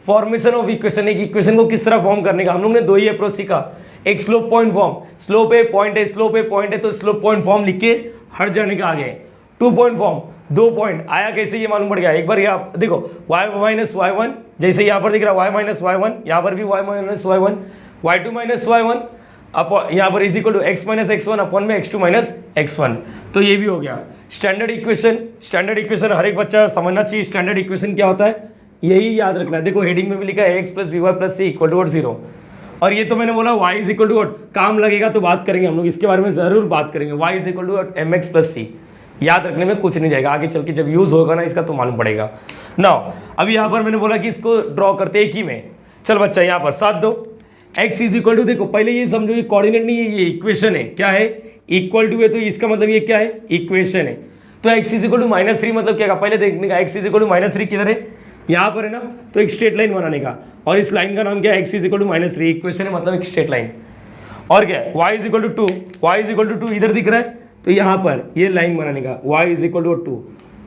फॉर्मेशन ऑफ इक्वेशन, एक इक्वेशन को किस तरह फॉर्म करने का हम लोग ने 2 ही अप्रोच सीखा। एक स्लोप पॉइंट फॉर्म, स्लोप है पॉइंट है, स्लोप है पॉइंट है, तो स्लोप पॉइंट फॉर्म लिख के हट जाने का आगे। 2 पॉइंट फॉर्म, 2 पॉइंट आया कैसे ये मालूम पड़ गया। एक बार यहाँ देखो y - y1, जैसे यहाँ पर दिख रहा है y - y1, यहाँ पर भी y - y1, y2 - y1 यहाँ पर is equal to x - x1 upon में x2 - x1। तो ये भी हो गया स्टैंडर्ड इक्वेशन। स्टैंडर्ड इक्वेशन हर एक बच्चा समझना चाहिए। स्टैंडर्ड इक्वेशन क्या होता है, यही याद रखना है। देखो हेडिंग में भी लिखा है x + by + c equal to 0। और ये तो मैंने बोला y इज इक्वल टू काम लगेगा तो बात करेंगे हम लोग, इसके बारे में जरूर बात करेंगे। y is equal to mx + c, याद रखने में कुछ नहीं जाएगा, आगे चल के जब यूज होगा ना इसका तो मालूम पड़ेगा। नाउ अभी यहाँ पर मैंने बोला कि इसको ड्रॉ करते एक ही में। चल बच्चा यहाँ पर साथ दो, x इज इक्वल टू, देखो पहले ये समझो ये कोऑर्डिनेट नहीं है, ये इक्वेशन है। क्या है? इक्वल टू है, तो इसका मतलब ये क्या है? इक्वेशन है। तो x इज इक्वल टू -3 मतलब क्या? पहले देखने का x इज इक्वल टू -3 किधर है? यहाँ पर है ना। तो एक स्ट्रेट लाइन बनाने का, और इस लाइन का नाम क्या है? x is equal to -3। Equation है मतलब एक स्ट्रेट लाइन। और क्या है? y is equal to 2, y is equal to 2 इधर दिख रहा है, तो यहाँ पर ये लाइन बनाने का y इज इक्वल टू 2।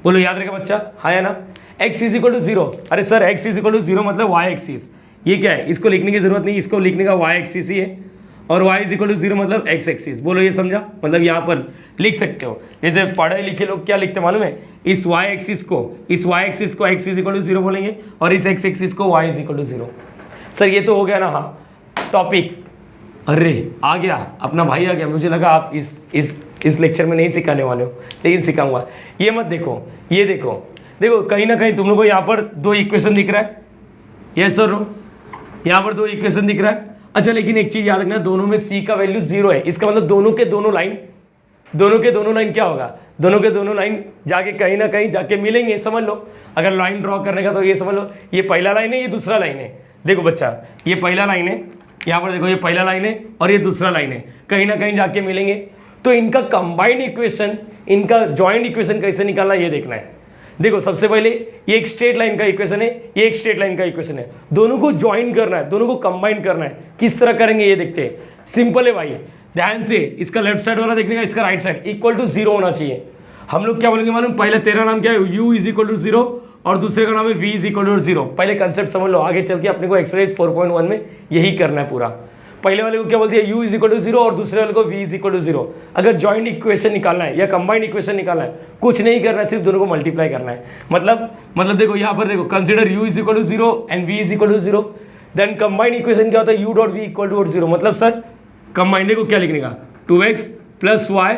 बोलो याद रहेगा बच्चा? हाँ या ना? x इज इक्वल टू 0, अरे sir x is equal to 0 मतलब y एक्सिस। ये क्या है? इसको लिखने की जरूरत नहीं, इसको लिखने का y एक्सिस ही है, और y इज इक्वल टू 0 मतलब x एक्सिस। बोलो ये समझा? मतलब यहाँ पर लिख सकते हो, जैसे पढ़े लिखे लोग क्या लिखते मालूम है? इस y एक्सिस को x इज इक्वल टू 0 बोलेंगे, और इस x एक्सिस को y is equal to 0। Sir ये तो हो गया ना? हाँ टॉपिक। अरे आ गया, अपना भाई आ गया। मुझे लगा आप इस लेक्चर में नहीं सिखाने वाले हो, लेकिन सिखाऊंगा। ये मत देखो, ये देखो, देखो कहीं ना कहीं तुम लोग को यहाँ पर 2 इक्वेशन दिख रहा है। Yes sir no? यहाँ पर 2 इक्वेशन दिख रहा है। अच्छा लेकिन एक चीज याद रखना, दोनों में c का वैल्यू 0 है। इसका मतलब दोनों के दोनों लाइन क्या होगा? दोनों के दोनों लाइन जाके कहीं ना कहीं जाके मिलेंगे, समझ लो। अगर लाइन ड्रॉ करने का तो ये समझ लो, ये पहला लाइन है, ये दूसरा लाइन है। देखो बच्चा, ये पहला लाइन है, यहाँ पर देखो ये पहला लाइन है, और ये दूसरा लाइन है, कहीं ना कहीं जाके मिलेंगे। तो इनका कंबाइंड इक्वेशन, इनका जॉइंट इक्वेशन कैसे निकालना ये देखना है। देखो सबसे पहले ये एक स्ट्रेट लाइन का इक्वेशन है, ये एक स्ट्रेट लाइन का इक्वेशन है। दोनों को ज्वाइन करना है, दोनों को कंबाइन करना है। किस तरह करेंगे ये देखते हैं। सिंपल है भाई, ध्यान से। इसका लेफ्ट साइड वाला देखने का, इसका राइट साइड इक्वल टू 0 होना चाहिए। हम लोग क्या बोलेंगे मालूम? पहले तेरा नाम क्या है? u इज इक्वल टू 0, और दूसरे का नाम है v इज इक्वल टू 0। पहले कंसेप्ट समझ लो, आगे चल के अपने को एक्सरसाइज 4.1 में यही करना है पूरा। पहले वाले को क्या बोलती है? u इज इक्वल टू 0, और दूसरे वाले को v इज इक्वल टू 0। अगर जॉइंट इक्वेशन निकालना है या कंबाइंड इक्वेशन निकालना है, कुछ नहीं करना है, सिर्फ दोनों को मल्टीप्लाई करना है। मतलब देखो यहाँ पर देखो, consider u is equal to 0 and v is equal to 0। Then combined equation क्या होता है? u dot v equal to 0। मतलब सर कंबाइंड को क्या लिखने का? 2x प्लस y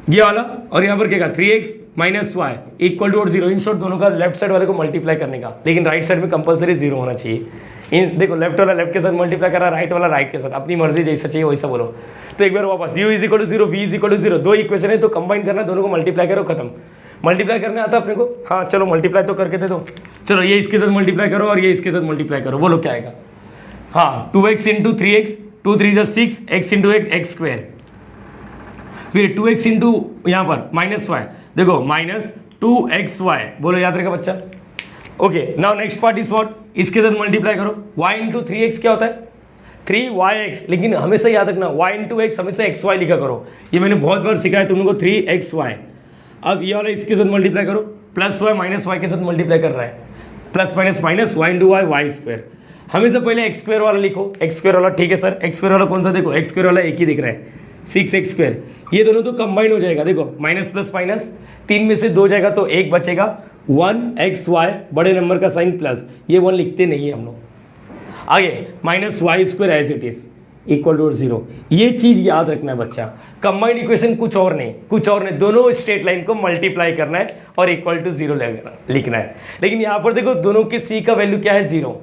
ये वाला, और यहाँ पर क्या 3x minus y equal to 0। In short दोनों का लेफ्ट साइड वाले को मल्टीप्लाई करने का, लेकिन राइट साइड में कंपलसरी 0 होना चाहिए। इन देखो लेफ्ट वाला लेफ्ट के साथ मल्टीप्लाई कर रहा है, राइट वाला राइट के साथ, अपनी मर्जी जैसा चाहिए वैसा बोलो। तो एक बार वापस u is equal to 0, v is equal to 0, 2 equation है तो कंबाइन करना है, दोनों को मल्टीप्लाई करो, खत्म। मल्टीप्लाई करने आता अपने को? हाँ चलो मल्टीप्लाई तो करके दे दो। चलो ये इसके साथ मल्टीप्लाई करो और ये इसके साथ मल्टीप्लाई करो, बोलो क्या आएगा? हाँ 2x इंटू 3x, 2 3 जा 6, x इंटू एक्स स्क्वायर, फिर 2x इंटू यहाँ पर माइनस वाई, देखो माइनस 2xy, बोलो याद रहेगा बच्चा? Okay now next part is what? इसके साथ मल्टीप्लाई करो, y इंटू 3x क्या होता है? 3yx, लेकिन हमेशा याद रखना y इंटू एक्स हमेशा xy लिखा करो, ये मैंने बहुत बार सिखाया तुम लोगों को 3xy। अब ये वाला इसके साथ मल्टीप्लाई करो, प्लस y माइनस वाई के साथ मल्टीप्लाई कर रहा है, plus minus minus y into y square. हमेशा पहले एक्स स्क्वायर वाला लिखो, एक्स स्क्वायर वाला, ठीक है सर? एक्स स्क्वायर वाला कौन सा? देखो एक्स स्क्वायर वाला एक ही दिख रहा है, 6x स्क्वायर। ये दोनों तो कंबाइन हो जाएगा, देखो माइनस प्लस माइनस, 3 में से 2 जाएगा तो 1 बचेगा, 1xy बड़े नंबर का साइन प्लस, ये 1 लिखते नहीं है हम लोग। आगे minus y square as it is equal to 0। ये चीज याद रखना है बच्चा, कंबाइंड इक्वेशन कुछ और नहीं, दोनों स्ट्रेट लाइन को मल्टीप्लाई करना है और इक्वल टू 0 लिखना है। लेकिन यहाँ पर देखो दोनों के c का वैल्यू क्या है? 0।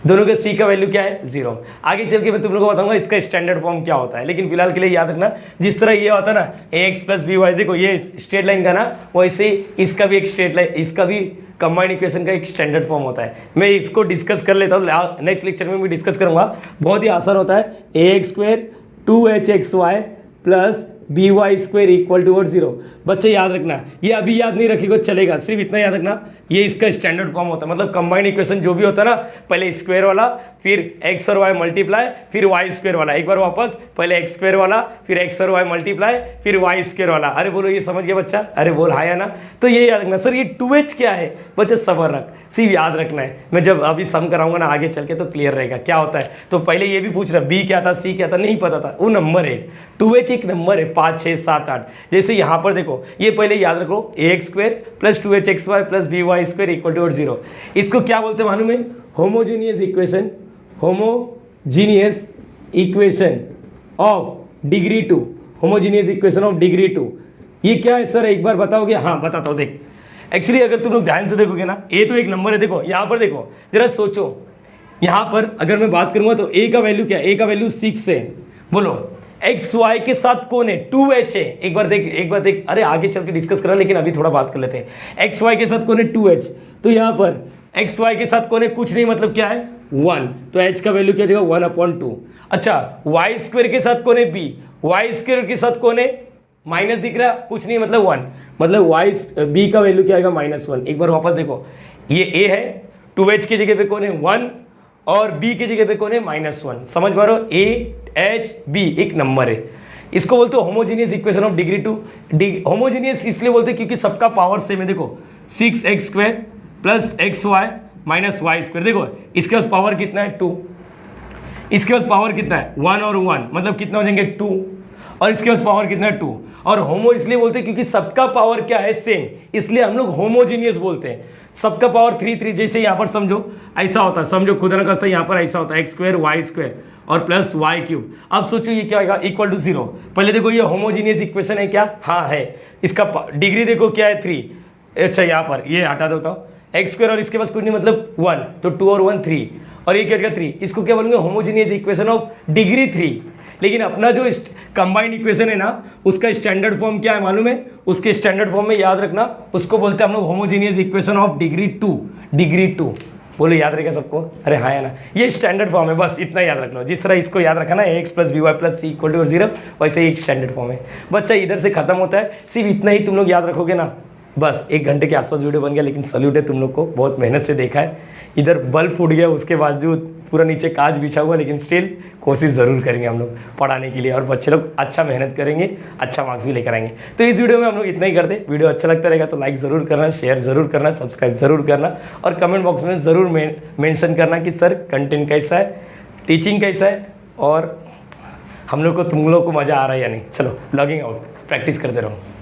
दोनों के c का वैल्यू क्या है? 0। आगे चल के मैं तुम लोगों को बताऊंगा इसका स्टैंडर्ड फॉर्म क्या होता है, लेकिन फिलहाल के लिए याद रखना, जिस तरह ये होता है ना ax प्लस बी वाई, देखो ये स्ट्रेट लाइन का ना, वैसे इसका भी एक स्ट्रेट लाइन, इसका भी कंबाइंड इक्वेशन का एक स्टैंडर्ड फॉर्म होता है। मैं इसको डिस्कस कर लेता हूँ, नेक्स्ट लेक्चर में भी डिस्कस करूंगा। बहुत ही आसान होता है, ax square 2hxy plus b y square equal to 0। बच्चे याद रखना, ये अभी याद नहीं रखेगा चलेगा, सिर्फ इतना याद रखना, ये इसका स्टैंडर्ड फॉर्म होता है। मतलब कंबाइंड इक्वेशन जो भी होता है ना, पहले स्क्वायर वाला, फिर एक्स और वाई मल्टीप्लाई, फिर वाई स्क्वायर वाला, एक बार वापस पहले एक्स स्क्वायर वाला, फिर एक्स और वाई मल्टीप्लाई, फिर वाई स्क्वायर वाला। अरे बोलो ये समझ गया बच्चा? अरे बोल हाँ या ना? तो ये याद रखना। सर ये 2h क्या है? बच्चा सबर रख, सिर्फ याद रखना है। मैं जब अभी सम कराऊंगा ना आगे चल के तो क्लियर रहेगा क्या होता है। तो पहले ये भी पूछ रहा बी क्या था, सी क्या था, नहीं पता था, वो नंबर है। 2h एक नंबर है, 5 6 7 8। जैसे यहाँ पर देखो, ये पहले याद रखो, ax square plus 2hxy plus b y square equal to 0। इसको क्या बोलते हैं मालूम है? Homogeneous equation, homogeneous equation of degree 2, homogeneous equation of degree 2। ये क्या है सर, एक बार बताओगे? हाँ बताता हूँ। देख एक्चुअली अगर तुम लोग ध्यान से देखोगे ना, ए तो एक नंबर है, देखो यहाँ पर देखो जरा सोचो, यहाँ पर अगर मैं बात करूंगा तो ए का वैल्यू क्या है? ए का वैल्यू 6 है। बोलो एक्स वाई के साथ कौन है? 2h है। एक बार देख, अरे आगे चल के डिस्कस करा, लेकिन अभी थोड़ा बात कर लेते हैं। एक्स वाई के साथ कौन है? 2h। तो यहाँ पर एक्स वाई के साथ कौन है? कुछ नहीं, मतलब क्या है? 1, तो h का वैल्यू क्या हो जाएगा 1/2। अच्छा वाई स्क्वायर के साथ कौन है b, वाई स्क्वायर के साथ कौन है माइनस दिख रहा है कुछ नहीं मतलब 1, मतलब वाई b का वैल्यू क्या आएगा -1। एक बार वापस देखो ये a है, 2h की जगह पे कौन है 1 और b की जगह पे कौन है -1। समझ पा रहे हो, a h b एक नंबर है, इसको बोलते हो homogeneous equation of degree 2। Homogeneous इसलिए बोलते हैं क्योंकि सबका पावर सेम है। देखो 6x² + xy - y², देखो इसके पास पावर कितना है 2, इसके पास पावर कितना है 1 और 1, मतलब कितना हो जाएंगे 2, और इसके पास पावर कितना है 2। और होमो इसलिए बोलते हैं क्योंकि सबका पावर क्या है सेम, इसलिए हम लोग होमोजीनियस बोलते हैं। सबका पावर 3 जैसे यहाँ पर समझो ऐसा होता है, समझो खुदा ना खास्ता यहाँ पर ऐसा होता है x² y² और +y³। अब सोचो ये क्या आएगा =0। पहले देखो ये होमोजीनियस इक्वेशन है क्या, हाँ है, इसका डिग्री देखो क्या है 3। अच्छा यहाँ पर ये हटा देता हूँ, x² और इसके पास कुछ नहीं मतलब 1, तो 2 और 1 3, और ये क्या जाएगा 3, इसको क्या बोलेंगे होमोजीनियस इक्वेशन ऑफ डिग्री 3। लेकिन अपना जो कंबाइंड इक्वेशन है ना उसका स्टैंडर्ड फॉर्म क्या है मालूम है, उसके स्टैंडर्ड फॉर्म में याद रखना उसको बोलते हैं हम लोग होमोजीनियस इक्वेशन ऑफ डिग्री 2। बोलो याद रहेगा सबको, अरे हाँ है ना, ये स्टैंडर्ड फॉर्म है, बस इतना याद रखना। जिस तरह इसको याद रखा ना ax + by + c = 0, वैसे ही एक स्टैंडर्ड फॉर्म है। बच्चा इधर से खत्म होता है, सिर्फ इतना ही तुम लोग याद रखोगे ना, बस 1 घंटे के आसपास वीडियो बन गया। लेकिन सल्यूट है तुम लोग को, बहुत मेहनत से देखा है। इधर बल्ब फूट गया उसके बावजूद पूरा नीचे कांच बिछा हुआ, लेकिन स्टिल कोशिश ज़रूर करेंगे हम लोग पढ़ाने के लिए, और बच्चे लोग अच्छा मेहनत करेंगे, अच्छा मार्क्स भी लेकर आएंगे। तो इस वीडियो में हम लोग इतना ही करते। वीडियो अच्छा लगता रहेगा तो लाइक ज़रूर करना, शेयर ज़रूर करना, सब्सक्राइब ज़रूर करना, और कमेंट बॉक्स में ज़रूर मेंशन करना कि सर कंटेंट कैसा है, टीचिंग कैसा है, और हम लोग को तुम लोग को मज़ा आ रहा है या नहीं। चलो लॉगिंग आउट, प्रैक्टिस करते रहो।